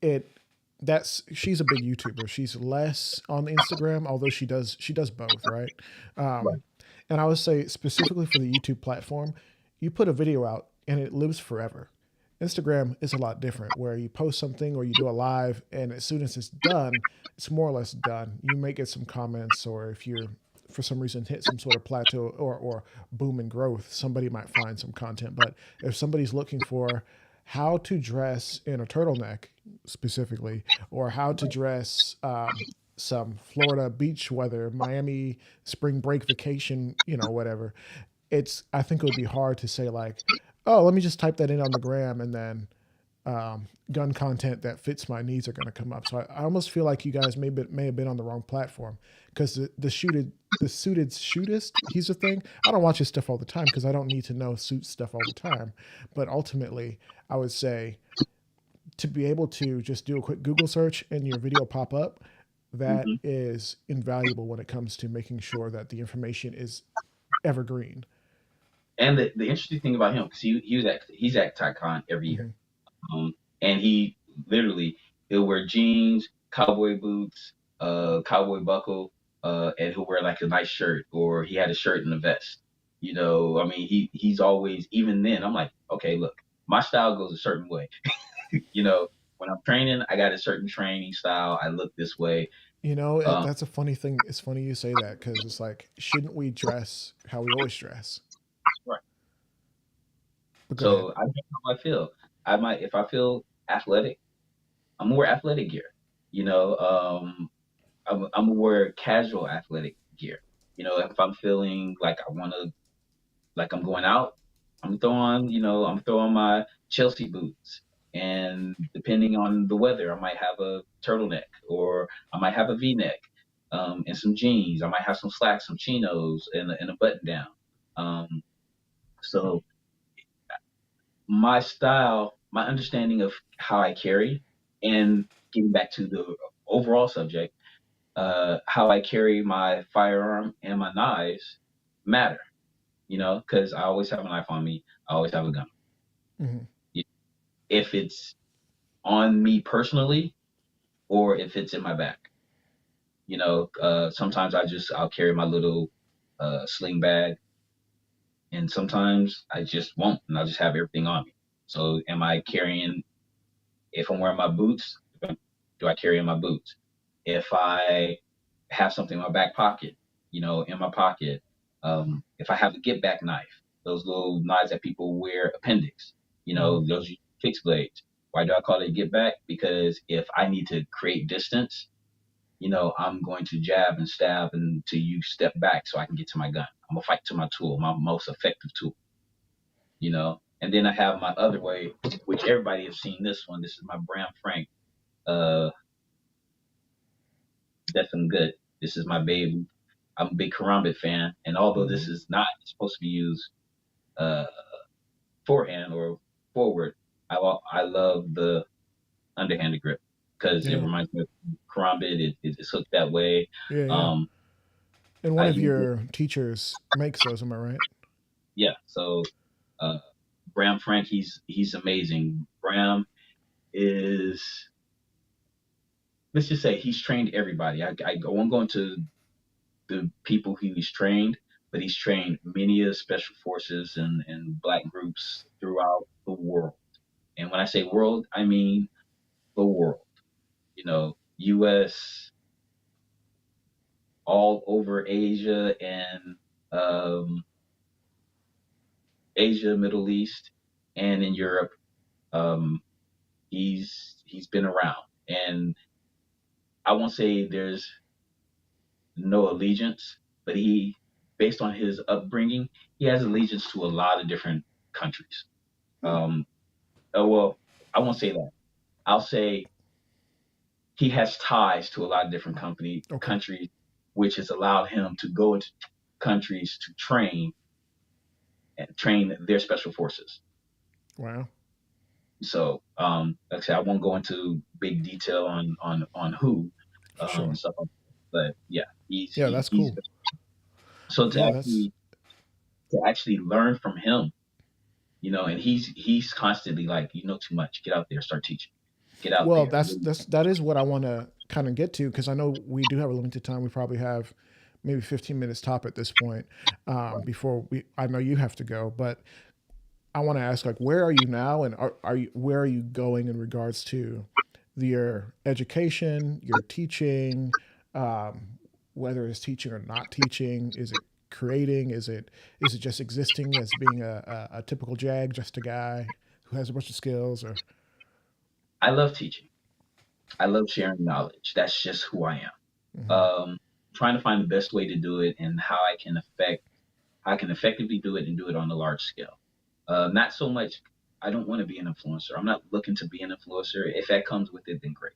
it that's she's a big YouTuber. She's less on Instagram, although she does both, right? right. Um, and I would say specifically for the YouTube platform, you put a video out and it lives forever. Instagram is a lot different, where you post something or you do a live, and as soon as it's done, it's more or less done. You may get some comments, or if you're for some reason hit some sort of plateau or boom in growth, somebody might find some content. But if somebody's looking for how to dress in a turtleneck specifically, or how to dress some Florida beach weather, Miami spring break vacation, whatever. I think it would be hard to say like, oh, let me just type that in on the gram and then gun content that fits my needs are going to come up. So I almost feel like you guys may have been on the wrong platform because the suited shootist, he's a thing. I don't watch his stuff all the time because I don't need to know suit stuff all the time. But ultimately, I would say to be able to just do a quick Google search and your video pop up, that hmm is invaluable when it comes to making sure that the information is evergreen. And the interesting thing about him, because he's at TyCon every year, Hmm. um, and he literally he'll wear jeans, cowboy boots, cowboy buckle, and he'll wear like a nice shirt, or he had a shirt and a vest. I mean, he's always, even then. I'm like, okay, look, my style goes a certain way. you know, when I'm training, I got a certain training style. I look this way. Um, That's a funny thing. It's funny you say that because it's like, shouldn't we dress how we always dress? right. But go ahead. So I know how I feel. I might, if I feel athletic, I'm more athletic gear. You know, I'm gonna wear casual athletic gear. If I'm feeling like I want to, like I'm going out, I'm throwing my Chelsea boots. And depending on the weather, I might have a turtleneck, or I might have a V-neck, and some jeans. I might have some slacks, some chinos, and a button down. Um, so my style, my understanding of how I carry, and getting back to the overall subject, how I carry my firearm and my knives matter, because I always have a knife on me. I always have a gun. Hmm. If it's on me personally, or if it's in my back. Sometimes I'll carry my little sling bag, and sometimes I just won't, and I'll just have everything on me. So, am I carrying? If I'm wearing my boots, do I carry in my boots? If I have something in my back pocket, in my pocket. If I have a get back knife, those little knives that people wear appendix, Mm-hmm. those fixed blades. Why do I call it get back? Because if I need to create distance, I'm going to jab and stab until you step back so I can get to my gun. I'm gonna fight to my tool, my most effective tool, And then I have my other way, which everybody has seen this one. This is my Bram Frank. Uh, that's some good. This is my baby. I'm a big Karambit fan, and although Mm-hmm. this is not supposed to be used uh, forehand or forward, I love the underhanded grip because it Yeah. reminds me of Karambit. It's hooked that way. Yeah. Yeah. Um, And one I of use it. your teachers makes those. Am I right? Yeah. So uh, Bram Frank, he's amazing. Bram is, let's just say, he's trained everybody. I won't go into the people who he's trained, but he's trained many of the special forces and black groups throughout the world. And when I say world, I mean the world. U.S., all over Asia and um, Asia, Middle East, and in Europe. Um, he's been around, and I won't say there's no allegiance, but based on his upbringing, he has allegiance to a lot of different countries. Hmm. Um, well, I won't say that. I'll say he has ties to a lot of different Okay. countries, which has allowed him to go into countries to train their special forces. Wow. So, like I said, I won't go into big detail on who and Sure. stuff like that. But yeah, Yeah, that's he's cool. so to Yeah, that's actually learn from him, and he's constantly like, too much. Get out there, start teaching. Get out well. there. That is what I want to kind of get to because I know we do have a limited time. We probably have maybe 15 minutes top at this point before we. I know you have to go, but I want to ask like, where are you now, and are you where are you going in regards to your education, your teaching, um, whether it's teaching or not teaching? Is it creating? Is it just existing as being a typical JAG, just a guy who has a bunch of skills? Or I love teaching. I love sharing knowledge. That's just who I am. hmm Trying to find the best way to do it and how I can effectively do it and do it on a large scale. Not so much. I don't want to be an influencer. I'm not looking to be an influencer. If that comes with it, then great.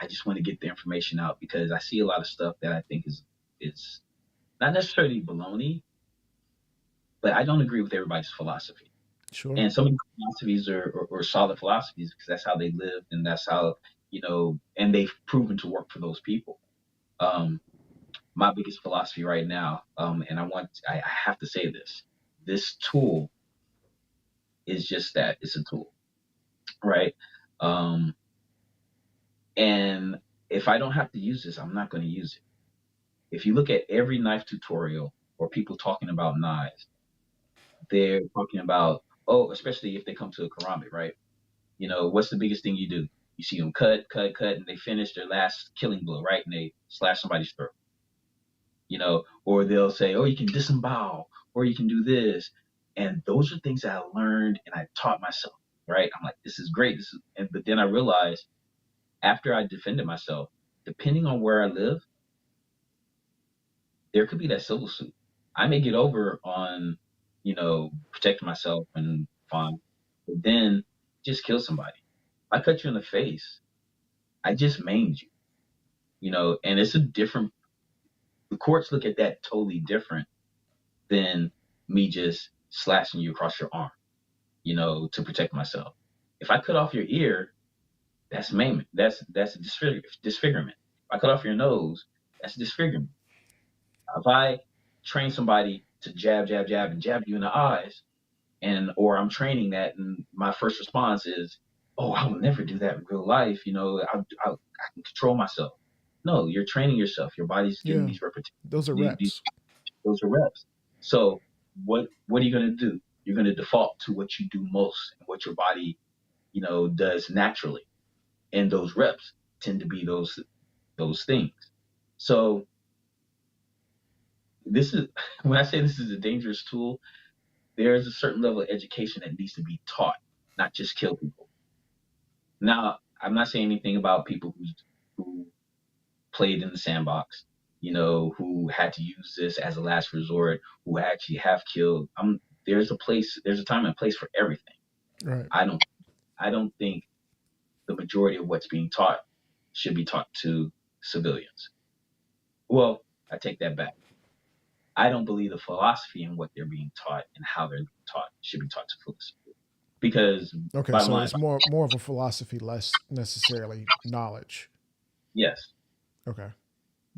I just want to get the information out because I see a lot of stuff that I think is not necessarily baloney, but I don't agree with everybody's philosophy. sure, And some of these philosophies are solid philosophies because that's how they live and that's how and they've proven to work for those people. Um, my biggest philosophy right now, and I have to say this: this tool is just that. It's a tool, right? Um, and if I don't have to use this, I'm not going to use it. If you look at every knife tutorial or people talking about knives, they're talking about, oh, especially if they come to a karambit, right? What's the biggest thing you do? You see them cut, and they finish their last killing blow, right? And they slash somebody's throat, or they'll say, oh, you can disembowel, or you can do this. And those are things that I learned and I taught myself, right? I'm like, this is great. But then I realized after I defended myself, depending on where I live, there could be that civil suit. I may get over on, protecting myself and fine, but then just kill somebody. I cut you in the face. I just maimed you, and it's a different, the courts look at that totally different than me just slashing you across your arm, to protect myself. If I cut off your ear, that's maiming. That's a disfigurement. If I cut off your nose, that's disfigurement. If I train somebody to jab, jab, jab, and jab you in the eyes, or I'm training that, and my first response is, "Oh, I will never do that in real life." I can control myself. No, you're training yourself. Your body's getting yeah, these repetitions. those are These reps. those are reps. So what are you going to do? You're going to default to what you do most and what your body does naturally, and those reps tend to be those things. So this is when I say this is a dangerous tool, there is a certain level of education that needs to be taught, not just kill people. Now, I'm not saying anything about people who played in the sandbox, who had to use this as a last resort, who actually have killed. There's a time and place for everything. Right. I don't I don't think the majority of what's being taught should be taught to civilians. Well, I take that back. I don't believe the philosophy in what they're being taught and how they're being taught should be taught to civilians. Because Okay, bottom so line, it's more of a philosophy, less necessarily knowledge. yes, Okay.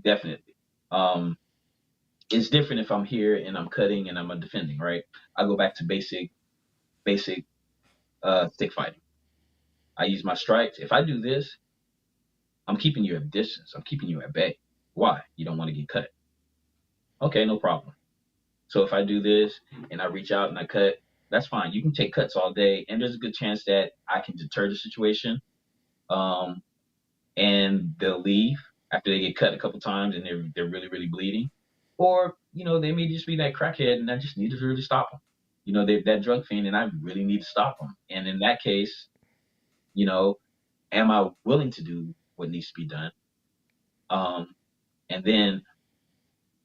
definitely. Um, it's different if I'm here and I'm cutting and I'm defending, right? I go back to basic stick fighting. I use my strikes. If I do this, I'm keeping you at distance. I'm keeping you at bay. Why? You don't want to get cut. Okay, no problem. So if I do this and I reach out and I cut, that's fine. You can take cuts all day, and there's a good chance that I can deter the situation. Um, and they'll leave after they get cut a couple times and they're really really bleeding, or they may just be that crackhead and I just need to really stop them. They're that drug fiend and I really need to stop them. And in that case, you know, am I willing to do what needs to be done? Um, and then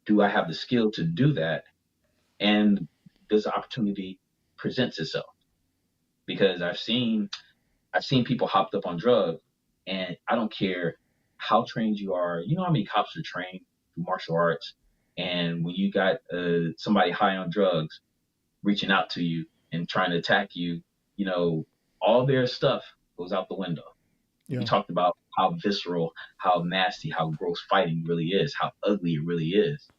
do I have the skill to do that? And does the opportunity presents itself? Because I've seen people hopped up on drugs, and I don't care how trained you are. You know how many cops are trained through martial arts, and when you got somebody high on drugs reaching out to you and trying to attack you, you know, all their stuff goes out the window. We Yeah. talked about how visceral, how nasty, how gross fighting really is, how ugly it really is.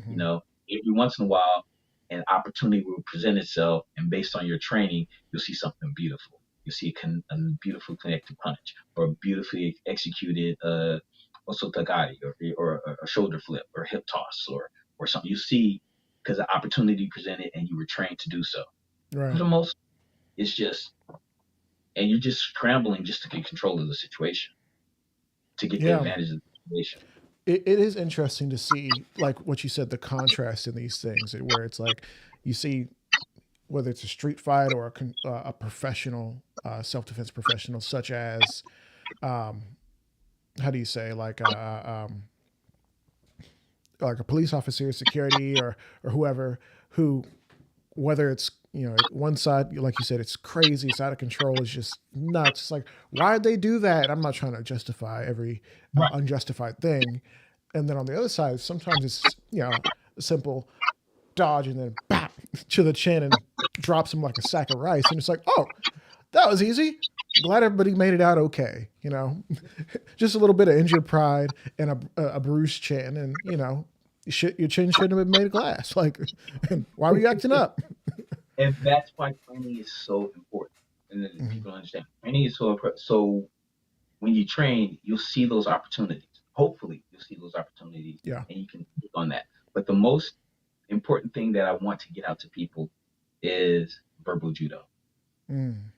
You Hmm. know, every once in a while, an opportunity will present itself, and based on your training, you'll see something beautiful. You'll see a beautiful connected punch, or a beautifully executed osotagari, or a shoulder flip, or hip toss, or something. You see because the opportunity presented, and you were trained to do so. For Right. the most, it's just, and you're just scrambling just to get control of the situation, to get the Yeah. advantage of the situation. It is interesting to see, like what you said, the contrast in these things, where it's like you see whether it's a street fight or a professional self defense professional, such as um, how do you say, like a police officer, security, or whoever, who, whether it's, one side, like you said, it's crazy, it's out of control, it's just nuts. It's like, why'd they do that? I'm not trying to justify every Right. unjustified thing. And then on the other side, sometimes it's, a simple dodge and then bap to the chin and drops him like a sack of rice. And it's like, oh, that was easy. Glad everybody made it out okay. Just a little bit of injured pride and a bruised chin, and your chin shouldn't have been made of glass. Like, why were you acting up? And that's why training is so important. And then Hmm. people don't understand. Training is so important. So when you train, you'll see those opportunities. Hopefully, you'll see those opportunities Yeah. and you can click on that. But the most important thing that I want to get out to people is verbal judo. Mm.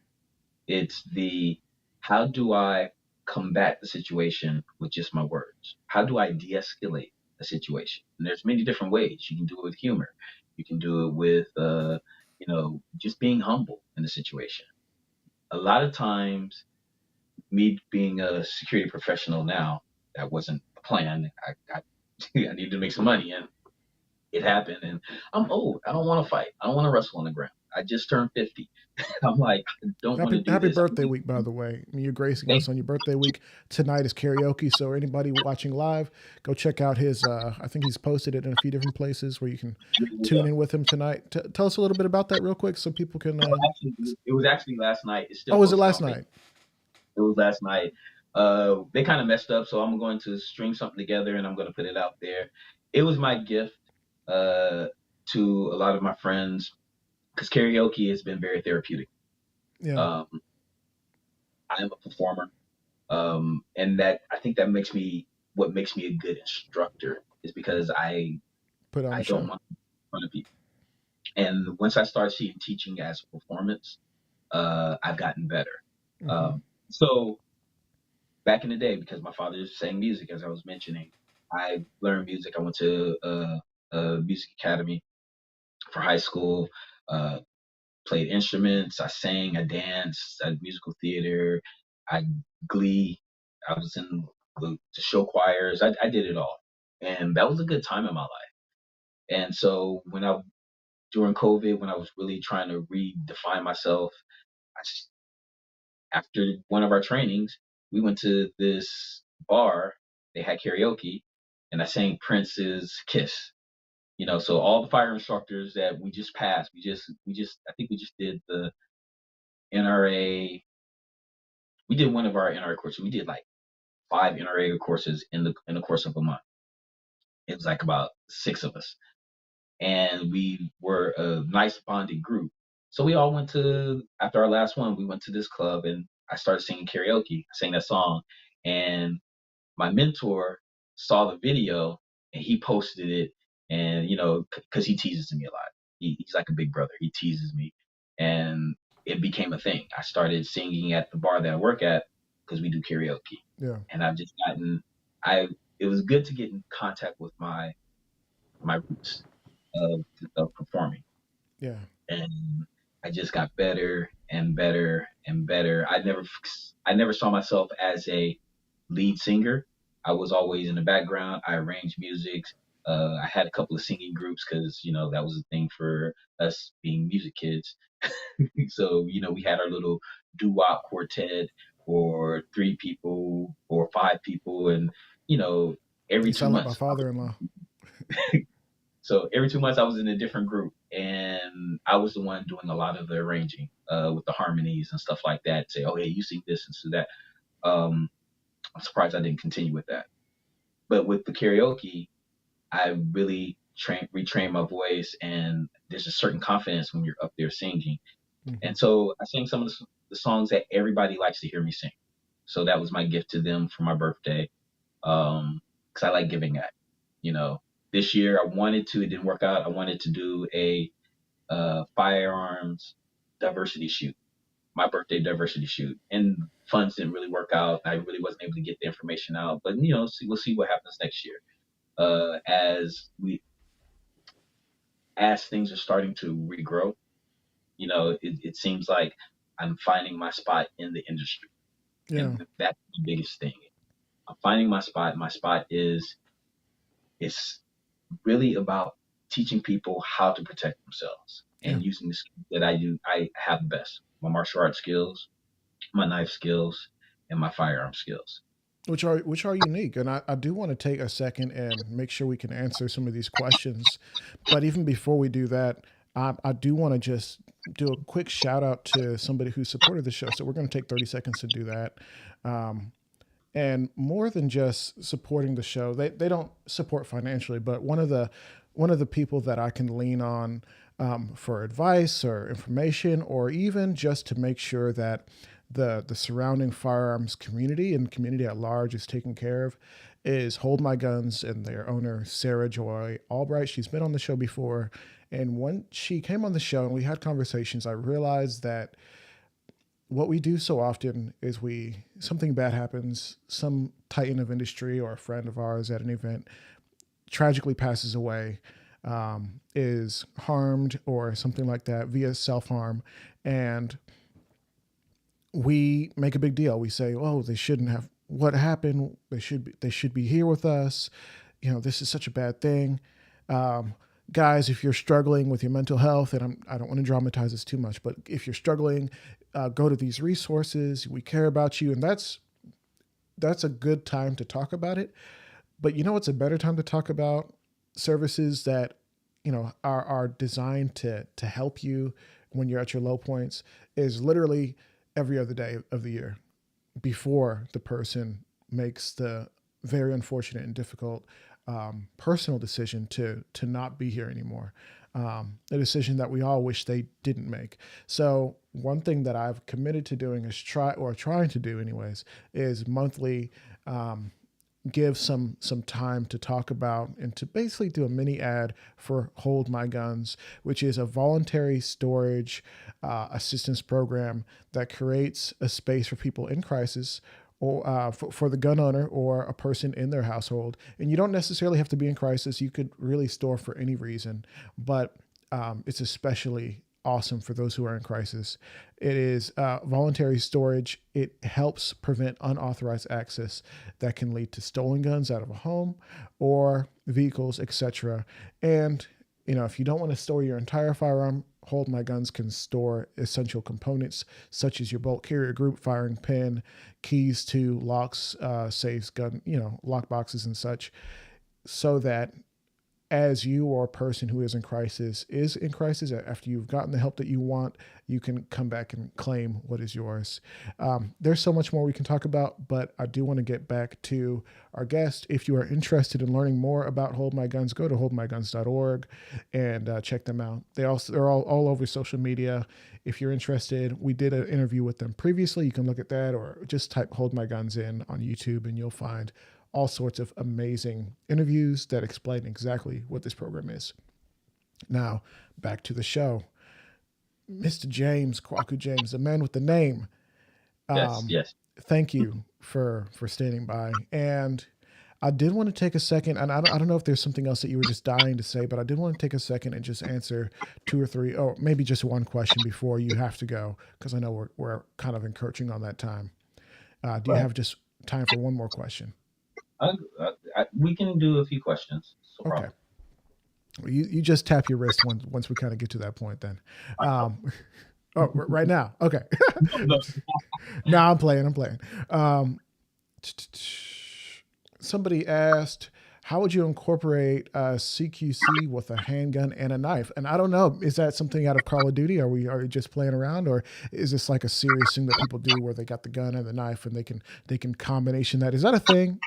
It's the how do I combat the situation with just my words? How do I de escalate a situation? And there's many different ways. You can do it with humor, you can do it with, just being humble in the situation. A lot of times, me being a security professional now, that wasn't the plan. I needed to make some money, and it happened. And I'm old. I don't want to fight. I don't want to wrestle on the ground. I just turned 50. I'm like, I don't want Happy to do Happy this. birthday week, by the way. I mean, you're gracing Thank us on your birthday week. Tonight is karaoke, so anybody watching live, go check out his. I think he's posted it in a few different places where you can tune you. in with him tonight. Tell us a little bit about that real quick, so people can. It was actually last night. It's Oh, still was it posted last on Facebook. night? It was last night. They kind of messed up, so I'm going to string something together and I'm going to put it out there. It was my gift uh, to a lot of my friends because karaoke has been very therapeutic. Yeah, Um, I am a performer, and that I think that makes me what makes me a good instructor is because put on I the don't show. mind in front of people. And once I started seeing teaching as a performance, I've gotten better. Hmm. So back in the day, because my father sang music, as I was mentioning, I learned music. I went to a music academy for high school. Uh, Played instruments. I sang. I danced. I did musical theater. I glee. I was in the show choirs. I did it all, and that was a good time in my life. And so during COVID, when I was really trying to redefine myself, I after one of our trainings, we went to this bar. They had karaoke, and I sang Prince's "Kiss." So all the fire instructors that we just passed, I think we just did the NRA. We did one of our NRA courses. We did like 5 NRA courses in the course of a month. It was like about 6 of us, and we were a nice bonded group. So we all went to after our last one. We went to this club, and I started singing karaoke. I sang that song, and my mentor saw the video and he posted it, and because he teases me a lot. He's like a big brother. He teases me, and it became a thing. I started singing at the bar that I work at because we do karaoke, Yeah. and I've just gotten. I It was good to get in contact with my roots of performing, Yeah. and I just got better and better and better. I never saw myself as a lead singer. I was always in the background. I arranged music. I had a couple of singing groups because that was a thing for us being music kids. So we had our little doo-wop quartet, or 3 people or 5 people, and you know every You two sound like my months father-in-law. so every 2 months I was in a different group, and I was the one doing a lot of the arranging with the harmonies and stuff like that. Say, oh, hey, you sing this and so that. I'm surprised I didn't continue with that. But with the karaoke, I really retrained my voice, and there's a certain confidence when you're up there singing. Hmm. And so I sang some of the songs that everybody likes to hear me sing. So that was my gift to them for my birthday, because I like giving that. You know, this year I wanted to, it didn't work out. I wanted to do a firearms diversity shoot, my birthday diversity shoot, and funds didn't really work out. I really wasn't able to get the information out, but we'll see what happens next year. As things are starting to regrow, it seems like I'm finding my spot in the industry, Yeah. and that's the biggest thing. I'm finding my spot. My spot is it's really about teaching people how to protect themselves Yeah. and using the skills that I do. I have the best: my martial arts skills, my knife skills, and my firearm skills. Which are unique. And I do want to take a second and make sure we can answer some of these questions. But even before we do that, I do want to just do a quick shout out to somebody who supported the show. So we're going to take 30 seconds to do that. Um, and more than just supporting the show, they don't support financially, but one of the people that I can lean on for advice or information, or even just to make sure that the surrounding firearms community and community at large is taken care of, is Hold My Guns and their owner Sarah Joy Albright. She's been on the show before, and when she came on the show and we had conversations, I realized that what we do so often is something bad happens, some titan of industry or a friend of ours at an event tragically passes away, is harmed or something like that via self-harm, and we make a big deal. We say, "Oh, they shouldn't have. What happened? They should be here with us. This is such a bad thing." Um, Guys, if you're struggling with your mental health, and I don't want to dramatize this too much, but if you're struggling, go to these resources. We care about you, and that's a good time to talk about it. But what's a better time to talk about services that are designed to help you when you're at your low points, is literally every other day of the year before the person makes the very unfortunate and difficult personal decision to not be here anymore. A decision that we all wish they didn't make. So one thing that I've committed to doing is trying to do anyways, is monthly give some time to talk about and to basically do a mini ad for Hold My Guns, which is a voluntary storage assistance program that creates a space for people in crisis or for the gun owner or a person in their household. And you don't necessarily have to be in crisis. You could really store for any reason, but it's especially awesome for those who are in crisis. It is voluntary storage. It helps prevent unauthorized access that can lead to stolen guns out of a home or vehicles, etc. And if you don't want to store your entire firearm, Hold My Guns can store essential components such as your bolt carrier group, firing pin, keys to locks, safes, gun, lock boxes and such, so that as you or a person who is in crisis after you've gotten the help that you want, you can come back and claim what is yours. There's so much more we can talk about, but I do want to get back to our guest. If you are interested in learning more about Hold My Guns, go to holdmyguns.org and check them out. They're all over social media. If you're interested, we did an interview with them previously. You can look at that, or just type Hold My Guns in on YouTube and you'll find all sorts of amazing interviews that explain exactly what this program is. Now, back to the show. Mr. James, Kwaku James, the man with the name. Yes, Um, yes. Thank you for standing by. And I did want to take a second, and I don't know if there's something else that you were just dying to say, but I did want to take a second and just answer two or three, or maybe just one question before you have to go, because I know we're kind of encroaching on that time. Do you Right. have just time for one more question? We can do a few questions. No Okay. problem. You just tap your wrist once we kind of get to that point. Then, I know. um, oh, right now, okay. No, No, I'm playing. I'm playing. Um, Somebody asked, "How would you incorporate CQC with a handgun and a knife?" And I don't know, is that something out of Call of Duty? Are we just playing around, or is this like a serious thing that people do where they got the gun and the knife and they can combination that? Is that a thing?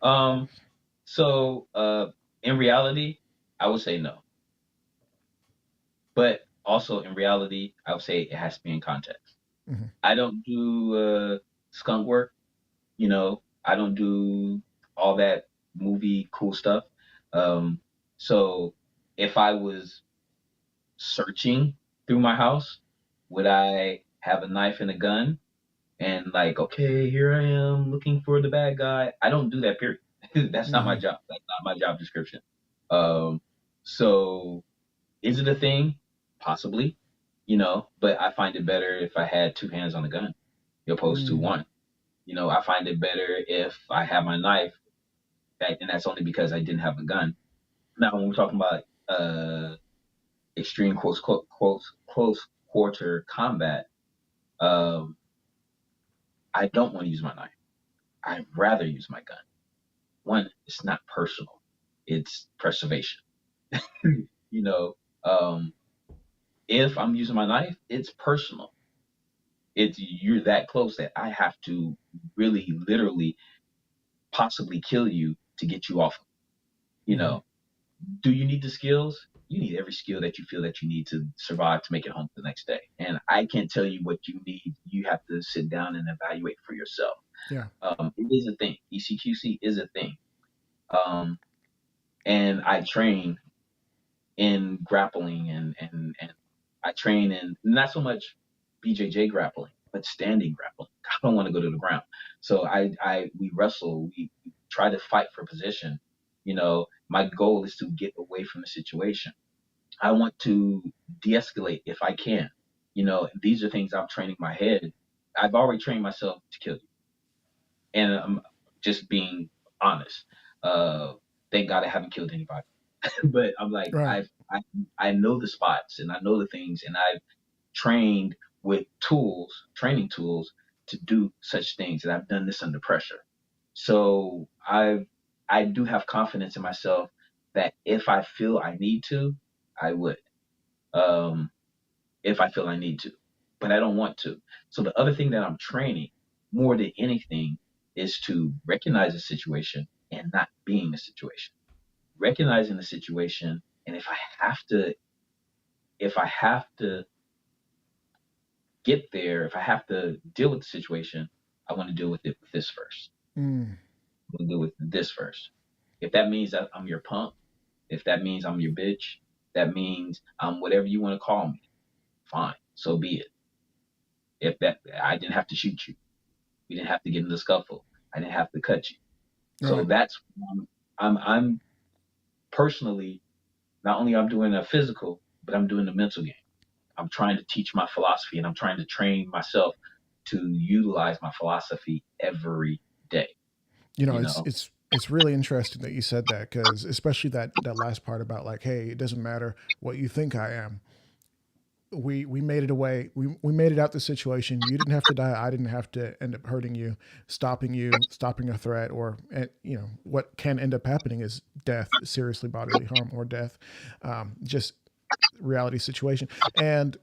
Um, so in reality, I would say no. But also in reality, I would say it has to be in context. Hmm. I don't do skunk work, I don't do all that movie cool stuff. Um, so if I was searching through my house, would I have a knife and a gun and like, okay, here I am looking for the bad guy? I don't do that, period. That's not my Hmm. job. That's not my job description. Um, so is it a thing? Possibly, but I find it better if I had two hands on the gun opposed to Mm. one. I find it better if I have my knife, and that's only because I didn't have a gun. Now, when we're talking about extreme close quarter combat, um, I don't want to use my knife. I'd rather use my gun. One, it's not personal; it's preservation. you know, um, if I'm using my knife, it's personal. It's you're that close that I have to really, literally, possibly kill you to get you off. You Hmm. know, do you need the skills? You need every skill that you feel that you need to survive to make it home the next day. And I can't tell you what you need. You have to sit down and evaluate for yourself. Yeah. It is a thing. ECQC is a thing. Um, and I train in grappling and I train in not so much BJJ grappling, but standing grappling. I don't want to go to the ground. So we wrestle, we try to fight for position. My goal is to get away from the situation. I want to de-escalate if I can. These are things I'm training my head. I've already trained myself to kill you, and I'm just being honest. Uh, thank God I haven't killed anybody, but I'm like Right. I know the spots and I know the things, and I've trained with training tools to do such things, and I've done this under pressure. So I do have confidence in myself that if I feel I need to, I would. Um, if I feel I need to, but I don't want to. So the other thing that I'm training more than anything is to recognize the situation and not being the situation. Recognizing the situation, and if I have to get there, if I have to deal with the situation, I want to deal with it with this first. Mm. I want to deal with this first. If that means that I'm your punk, if that means I'm your bitch, that means I'm whatever you want to call me, fine. So be it. If that I didn't have to shoot you. We didn't have to get in the scuffle. I didn't have to cut you. So Right. that's I'm personally, not only I'm doing a physical, but I'm doing the mental game. I'm trying to teach my philosophy and I'm trying to train myself to utilize my philosophy every day. You know, You it's know, it's it's really interesting that you said that, because especially that last part about like, hey, it doesn't matter what you think I am. We made it away. We made it out the situation. You didn't have to die. I didn't have to end up hurting you, stopping a threat, or what can end up happening is death, seriously bodily harm, or death. Just reality situation. And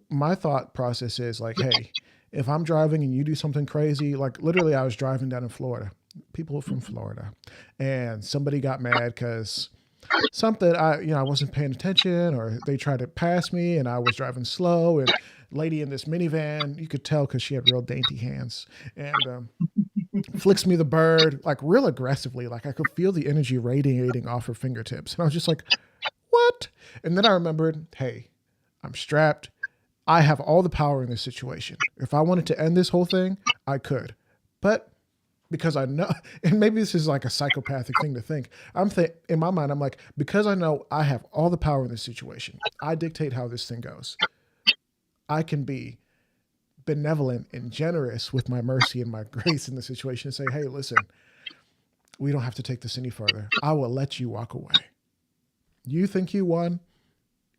my thought process is like, hey, if I'm driving and you do something crazy, like literally, I was driving down in Florida, people from Florida, and somebody got mad because something I wasn't paying attention, or they tried to pass me and I was driving slow, and lady in this minivan, you could tell because she had real dainty hands, and flicks me the bird like real aggressively, like I could feel the energy radiating off her fingertips, and I was just like, what? And then I remembered, hey, I'm strapped. I have all the power in this situation. If I wanted to end this whole thing, I could. But because I know, and maybe this is like a psychopathic thing to think, in my mind, I'm like, because I know I have all the power in this situation, I dictate how this thing goes. I can be benevolent and generous with my mercy and my grace in the situation and say, hey, listen, we don't have to take this any further. I will let you walk away. You think you won?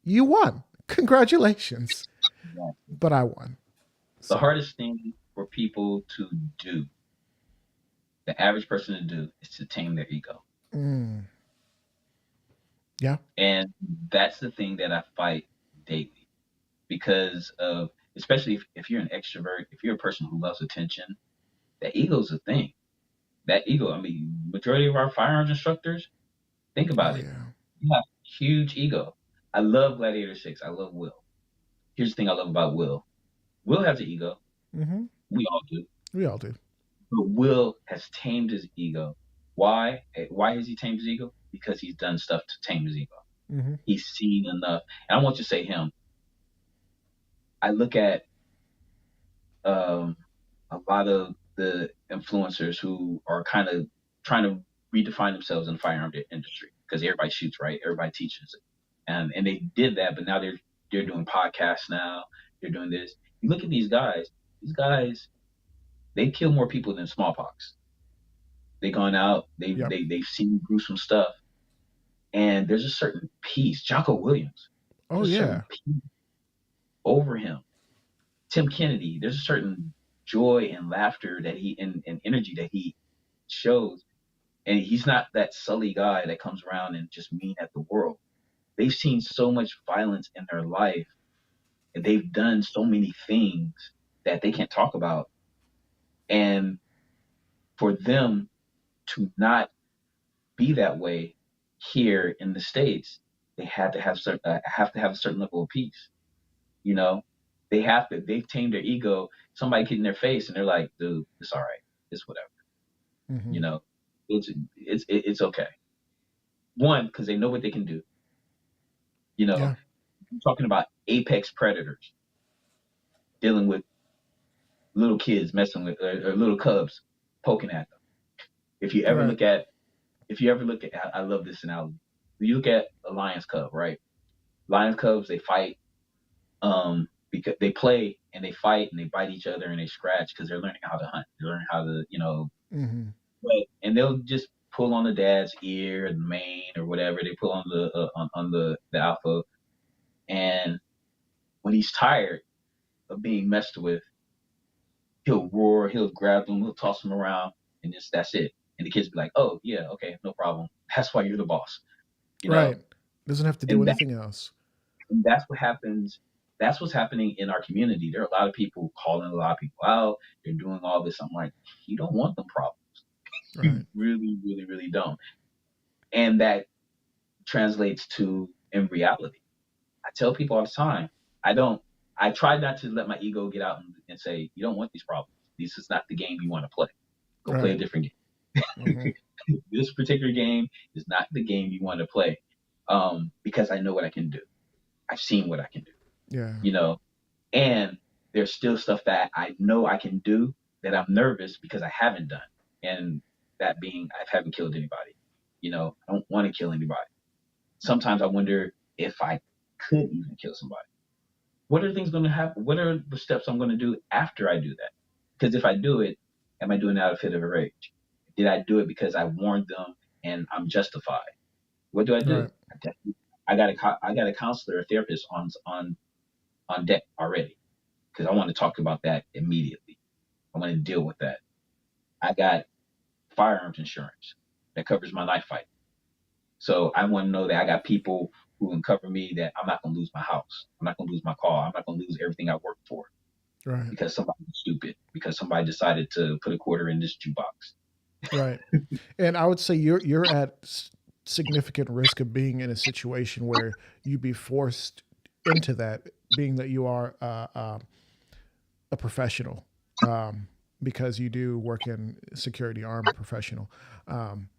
You won. Congratulations. But I won. the So, hardest thing for people to do, the average person to do, is to tame their ego. mm, yeah. And that's the thing that I fight daily because of, especially if you're an extrovert, if you're a person who loves attention, that ego's a thing. That ego, I mean, majority of our firearms instructors, think Oh, about it. yeah. You have huge ego. I love Gladiator 6. I love Will. Here's the thing I love about Will. Will has an ego. Mm-hmm. We all do. We all do. But Will has tamed his ego. Why? Why has he tamed his ego? Because he's done stuff to tame his ego. Mm-hmm. He's seen enough. And I want you to say him. I look at um, a lot of the influencers who are kind of trying to redefine themselves in the firearm industry because everybody shoots, right? Everybody teaches it, and they did that, but now they're doing podcasts now. They're doing this. You look at these guys. These guys, they kill more people than smallpox. They've gone out. Yep. They've seen gruesome stuff, and there's a certain peace. Jocko Williams. Oh, There's a yeah. certain peace over him. Tim Kennedy. There's a certain joy and laughter that and energy that he shows. And he's not that sully guy that comes around and just mean at the world. They've seen so much violence in their life and they've done so many things that they can't talk about. And for them to not be that way here in the States, they have to have a certain level of peace. You know, they've tamed their ego. Somebody get in their face and they're like, dude, it's all right. It's whatever. Mm-hmm. You know, it's okay. One, because they know what they can do. You know, Yeah. I'm talking about apex predators dealing with little kids messing with or little cubs poking at them. If you ever Right. look at, if you ever look at, I love this analogy. You look at a lion's cub, right? Lions cubs, they fight because they play and they fight and they bite each other and they scratch because they're learning how to hunt. They're learning how to, Mm-hmm. and they'll just pull on the dad's ear and mane or whatever. They pull on on the alpha, and when he's tired of being messed with, he'll roar, he'll grab them, he'll toss them around, and that's it. And the kids be like, "Oh yeah, okay, no problem. That's why you're the boss," you know. Right. Doesn't have to do And anything else. that's what happens. That's what's happening in our community. There are a lot of people calling a lot of people out. They're doing all this. I'm like, you don't want them problems. You Right. really, really, really don't. And that translates to in reality. I tell people all the time, I don't. I try not to let my ego get out and say, you don't want these problems. This is not the game you want to play. Go play a Right. different Mm-hmm. game. This particular game is not the game you want to play because I know what I can do. I've seen what I can do, Yeah. you know, and there's still stuff that I know I can do, that I'm nervous because I haven't done. And that being, I haven't killed anybody. I don't want to kill anybody. Sometimes I wonder if I could even kill somebody. What are things going to happen? What are the steps I'm going to do after I do that? Because if I do it, am I doing it out of fit of a rage? Did I do it because I warned them and I'm justified? What do I do? Right. I got a counselor, a therapist on deck already because I want to talk about that immediately. I want to deal with that. I got firearms insurance that covers my knife fight. So I want to know that I got people who can cover me, that I'm not going to lose my house. I'm not going to lose my car. I'm not going to lose everything I worked for Right. because somebody's stupid, because somebody decided to put a quarter in this jukebox. Right. And I would say you're at significant risk of being in a situation where you'd be forced into that, being that you are a professional, um, because you do work in security, armed professional. Um,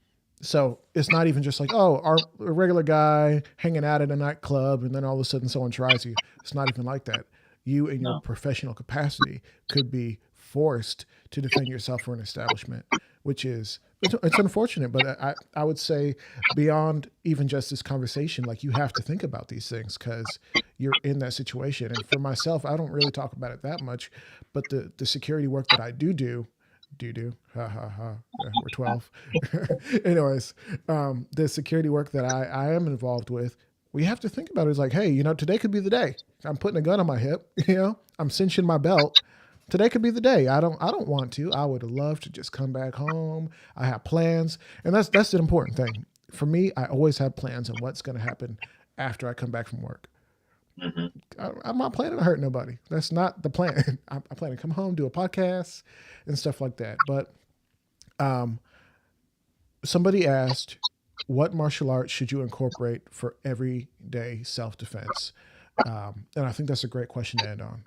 so it's not even just like, oh, a regular guy hanging out at a nightclub and then all of a sudden someone tries you. It's not even like that. You, in your No, professional capacity, could be forced to defend yourself for an establishment, which is it's unfortunate. But I would say beyond even just this conversation, like you have to think about these things because you're in that situation. And for myself, I don't really talk about it that much, but the security work that I do ha ha ha, yeah, we're 12. Anyways, the security work that I am involved with, we have to think about it. It's like, hey, today could be the day. I'm putting a gun on my hip. I'm cinching my belt. Today could be the day. I don't want to. I would love to just come back home. I have plans, and that's the important thing for me. I always have plans on what's going to happen after I come back from work. hmm I'm not planning to hurt nobody. That's not the plan. I plan to come home, do a podcast, and stuff like that. But um, somebody asked, what martial arts should you incorporate for everyday self defense? And I think that's a great question to end on.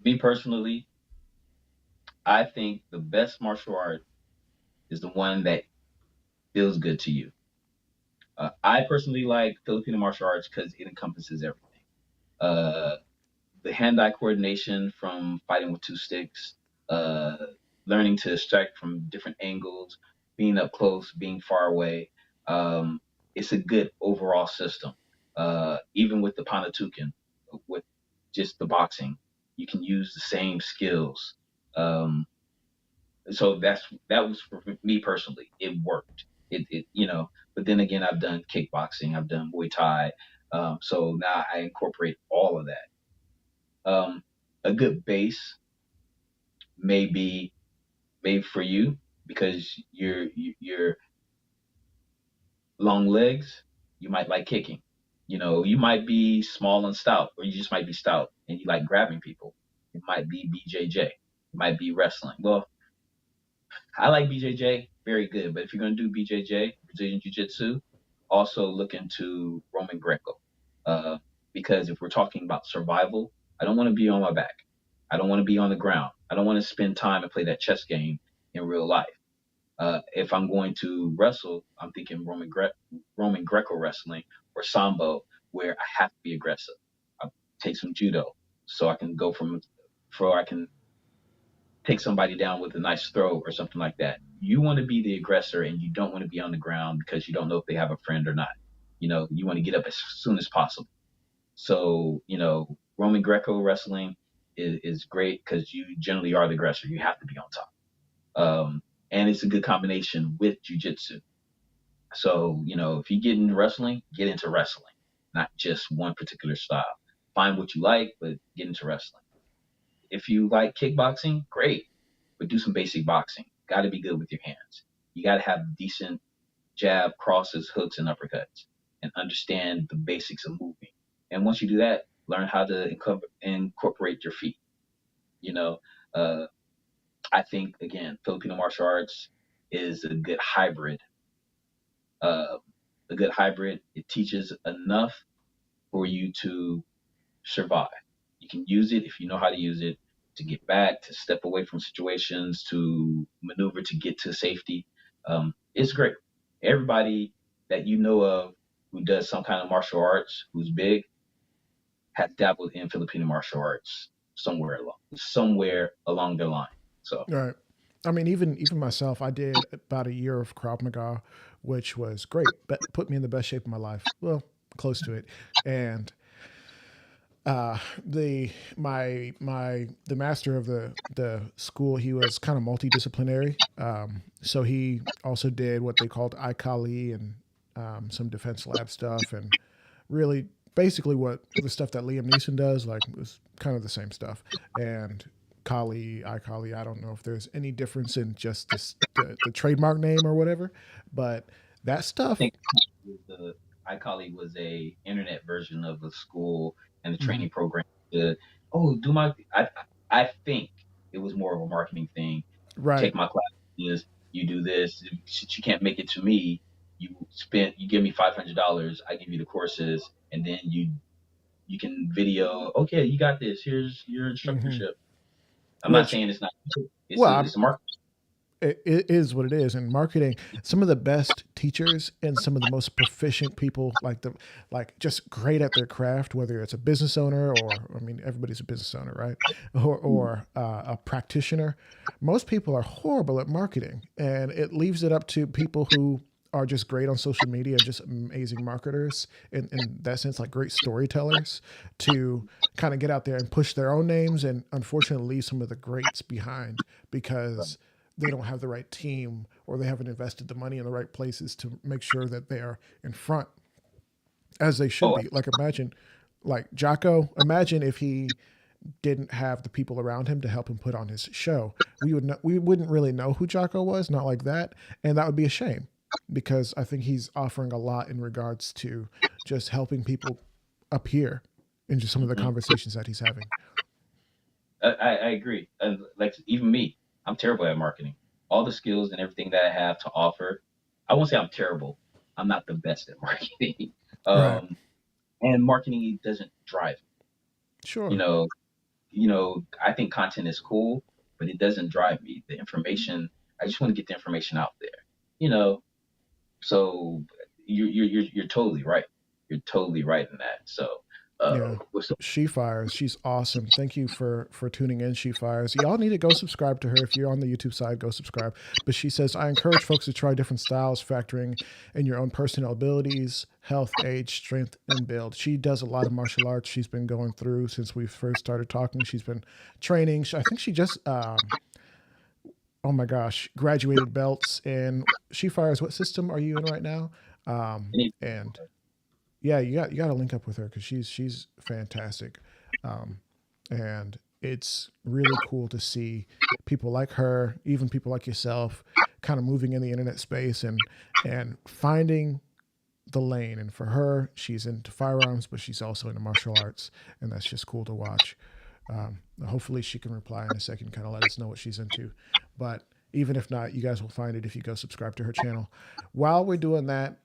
me personally, I think the best martial art is the one that feels good to you. I personally like Filipino martial arts because it encompasses everything. Uh, the hand-eye coordination from fighting with two sticks, uh, learning to strike from different angles, being up close, being far away. Um, it's a good overall system. Even with the Panatukan, with just the boxing, you can use the same skills. Um, so that was for me personally. It worked. But then again, I've done kickboxing, I've done Muay Thai. So now I incorporate all of that. A good base may be made for you because you're long legs. You might like kicking. You might be small and stout, or you just might be stout and you like grabbing people. It might be BJJ. It might be wrestling. Well, I like BJJ, very good. But if you're going to do BJJ, Brazilian Jiu Jitsu, also look into Roman Greco. Uh, because if we're talking about survival, I don't want to be on my back. I don't want to be on the ground. I don't want to spend time and play that chess game in real life. If I'm going to wrestle, I'm thinking Roman Greco wrestling or Sambo, where I have to be aggressive. I take some judo so I can I can take somebody down with a nice throw or something like that. You want to be the aggressor and you don't want to be on the ground because you don't know if they have a friend or not. You want to get up as soon as possible. So, Roman Greco wrestling is great because you generally are the aggressor. You have to be on top. And it's a good combination with jujitsu. So, if you get into wrestling, get into wrestling, not just one particular style. Find what you like, but get into wrestling. If you like kickboxing, great, but do some basic boxing. Got to be good with your hands. You got to have decent jab, crosses, hooks, and uppercuts, and understand the basics of moving. And once you do that, learn how to incorporate your feet. You know, uh, I think again, Filipino martial arts is a good hybrid. Uh, a good hybrid. It teaches enough for you to survive. You can use it if you know how to use it to get back, to step away from situations, to maneuver to get to safety. It's great. Everybody that you know of who does some kind of martial arts, who's big, has dabbled in Filipino martial arts. somewhere along the line. So Right. I mean, even myself, I did about a year of Krav Maga, which was great, but put me in the best shape of my life. Well, close to it. And the the master of the school, he was kind of multidisciplinary. So he also did what they called iCali and some defense lab stuff, and really basically what the stuff that Liam Neeson does, like, was kind of the same stuff. And Kali, iCali, I don't know if there's any difference in just the trademark name or whatever, but that I stuff. think the iColly was a internet version of the school and the Mhm. training program. To, oh, do my I think it was more of a marketing thing. Right. Take my classes, you do this. Since you can't make it to me, you give me $500. I give you the courses, and then you can video. Okay, you got this. Here's your Hmm. instructorship. I'm not Which, saying it's not good. well, It's a market. it is what it is. In marketing, some of the best teachers and some of the most proficient people, like just great at their craft, whether it's a business owner, or, I mean, everybody's a business owner, right? Or a practitioner. Most people are horrible at marketing, and it leaves it up to people who are just great on social media, just amazing marketers in that sense, like great storytellers, to kind of get out there and push their own names, and unfortunately leave some of the greats behind because they don't have the right team, or they haven't invested the money in the right places to make sure that they are in front as they should Oh, be. Like, imagine, like Jocko, imagine if he didn't have the people around him to help him put on his show. We wouldn't really know who Jocko was, not like that, and that would be a shame, because I think he's offering a lot in regards to just helping people up here in just some of the mhm. conversations that he's having. I agree. And like even me, I'm terrible at marketing. All the skills and everything that I have to offer, I won't say I'm terrible. I'm not the best at marketing. Right. um, and marketing doesn't drive. You Sure. know, I think content is cool, but it doesn't drive me. The information, I just want to get the information out there. You know, so you're totally right. You're totally right in that. So, Yeah. what's She Fires. She's awesome. Thank you for tuning in, She Fires. Y'all need to go subscribe to her. If you're on the YouTube side, go subscribe. But she says, I encourage folks to try different styles, factoring in your own personal abilities, health, age, strength, and build. She does a lot of martial arts. She's been going through since we first started talking. She's been training. I think she just oh my gosh, graduated belts. And She Fires, what system are you in right now? And yeah, you got to link up with her, because she's fantastic, um, and it's really cool to see people like her, even people like yourself, kind of moving in the internet space and finding the lane. And for her, she's into firearms, but she's also into martial arts, and that's just cool to watch. Hopefully, she can reply in a second, kind of let us know what she's into. But even if not, you guys will find it if you go subscribe to her channel. While we're doing that,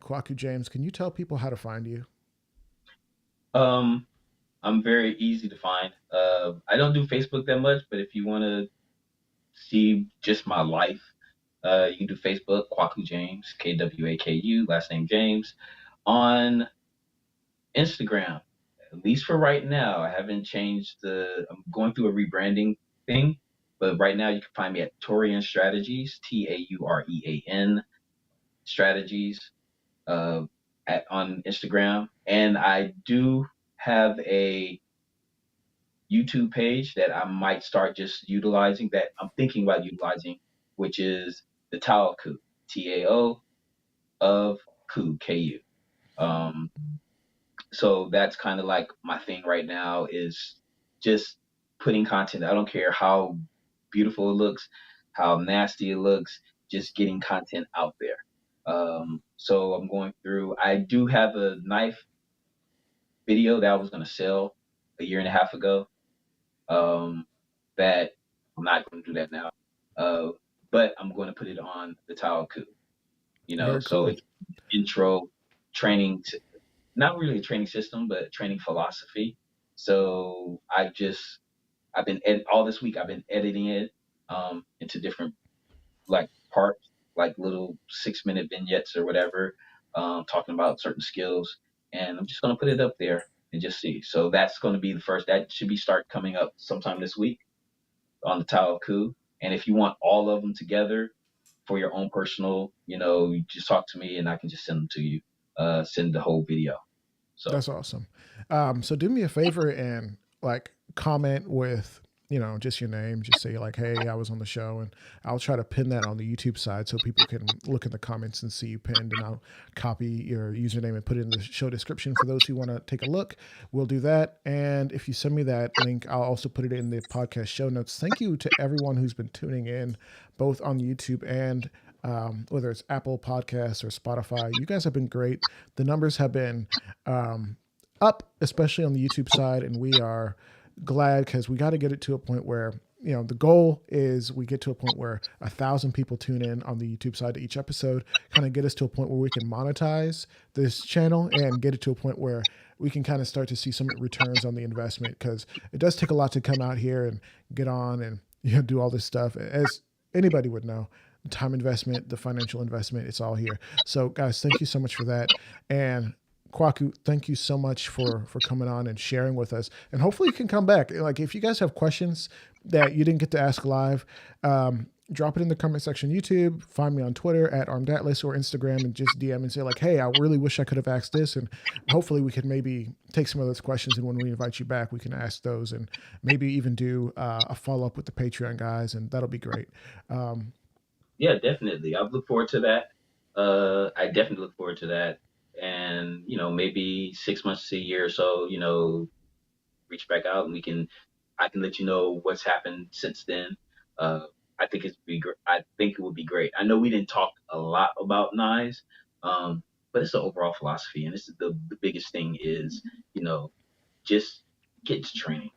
Kwaku James, can you tell people how to find you? um I'm very easy to find. I don't do Facebook that much, but if you want to see just my life, you can do Facebook, Kwaku James, Kwaku, last name James. On Instagram, at least for right now, I haven't changed I'm going through a rebranding thing, but right now you can find me at Taurian Strategies, Taurean Strategies, uh, on Instagram. And I do have a YouTube page that I might start just utilizing, that I'm thinking about utilizing, which is the Tao Coup, Tao of Coup, Ku. Um, so that's kind of like my thing right now, is just putting content. I don't care how beautiful it looks, how nasty it looks, just getting content out there. So I'm going through. I do have a knife video that I was going to sell a year and a half ago. Um, that I'm not going to do that now. Uh, but I'm going to put it on the Tao Coup, Very so cool. it's intro training, not really a training system, but a training philosophy. So I've been all this week. I've been editing it into different like parts, like little 6 minute vignettes or whatever, talking about certain skills, and I'm just going to put it up there. and just see. So that's going to be the first. That should be start coming up sometime this week on the Tao Coup. And if you want all of them together for your own personal, you just talk to me and I can just send them to you. Send the whole video. So That's awesome. So do me a favor and like comment with, just your name. Just say like, "Hey, I was on the show," and I'll try to pin that on the YouTube side so people can look in the comments and see you pinned. And I'll copy your username and put it in the show description for those who want to take a look. We'll do that. And if you send me that link, I'll also put it in the podcast show notes. Thank you to everyone who's been tuning in, both on YouTube and whether it's Apple Podcasts or Spotify. You guys have been great. The numbers have been up, especially on the YouTube side, and we are glad because we got to get it to a point where the goal is we get to a point where 1,000 people tune in on the YouTube side to each episode, kind of get us to a point where we can monetize this channel and get it to a point where we can kind of start to see some returns on the investment, because it does take a lot to come out here and get on and do all this stuff, as anybody would know. The time investment, the financial investment, it's all here. So guys, thank you so much for that. And Kwaku, thank you so much for coming on and sharing with us. And hopefully you can come back. Like if you guys have questions that you didn't get to ask live, drop it in the comment section. YouTube, find me on Twitter at Armed Atlas, or Instagram, and just DM and say like, "Hey, I really wish I could have asked this." And hopefully we could maybe take some of those questions, and when we invite you back, we can ask those, and maybe even do a follow up with the Patreon guys, and that'll be great. yeah, definitely. I look forward to that. I definitely look forward to that. And maybe 6 months to a year or so, reach back out and I can let you know what's happened since then. Uh, I think I think it would be great. I know we didn't talk a lot about knives, but it's the overall philosophy, and this is the biggest thing is, just get to training,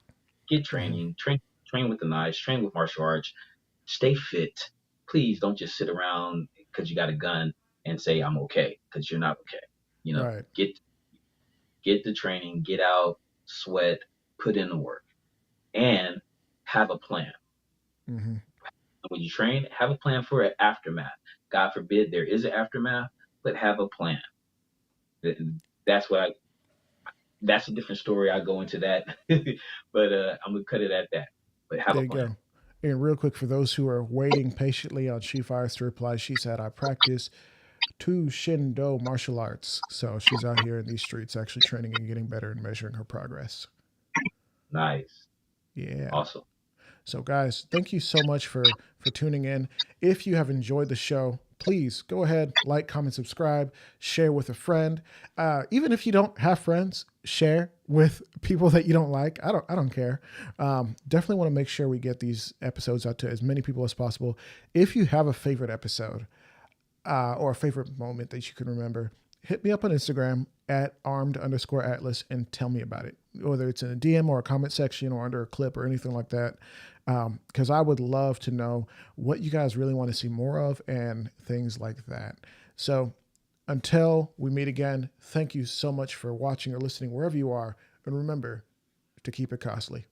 Mm-hmm. train with the knives, train with martial arts, stay fit. Please don't just sit around because you got a gun and say I'm okay, because you're not okay. Right. Get the training, get out, sweat, put in the work, and have a plan. Mm-hmm. When you train, have a plan for an aftermath. God forbid there is an aftermath, but have a plan. That's what I. That's a different story. I go into that, but I'm gonna cut it at that. But have There a you plan. go. And real quick, for those who are waiting patiently on She Fires to reply, she said, "I practice two Shindo martial arts." So she's out here in these streets actually training and getting better and measuring her progress. Nice, Yeah. awesome. So guys, thank you so much for tuning in. If you have enjoyed the show, please go ahead, like, comment, subscribe, share with a friend. Even if you don't have friends, share with people that you don't like. I don't care. Definitely want to make sure we get these episodes out to as many people as possible. If you have a favorite episode, or a favorite moment that you can remember, hit me up on Instagram at armed_atlas and tell me about it, whether it's in a DM or a comment section or under a clip or anything like that. Because I would love to know what you guys really want to see more of and things like that. So until we meet again, thank you so much for watching or listening wherever you are. And remember to keep it costly.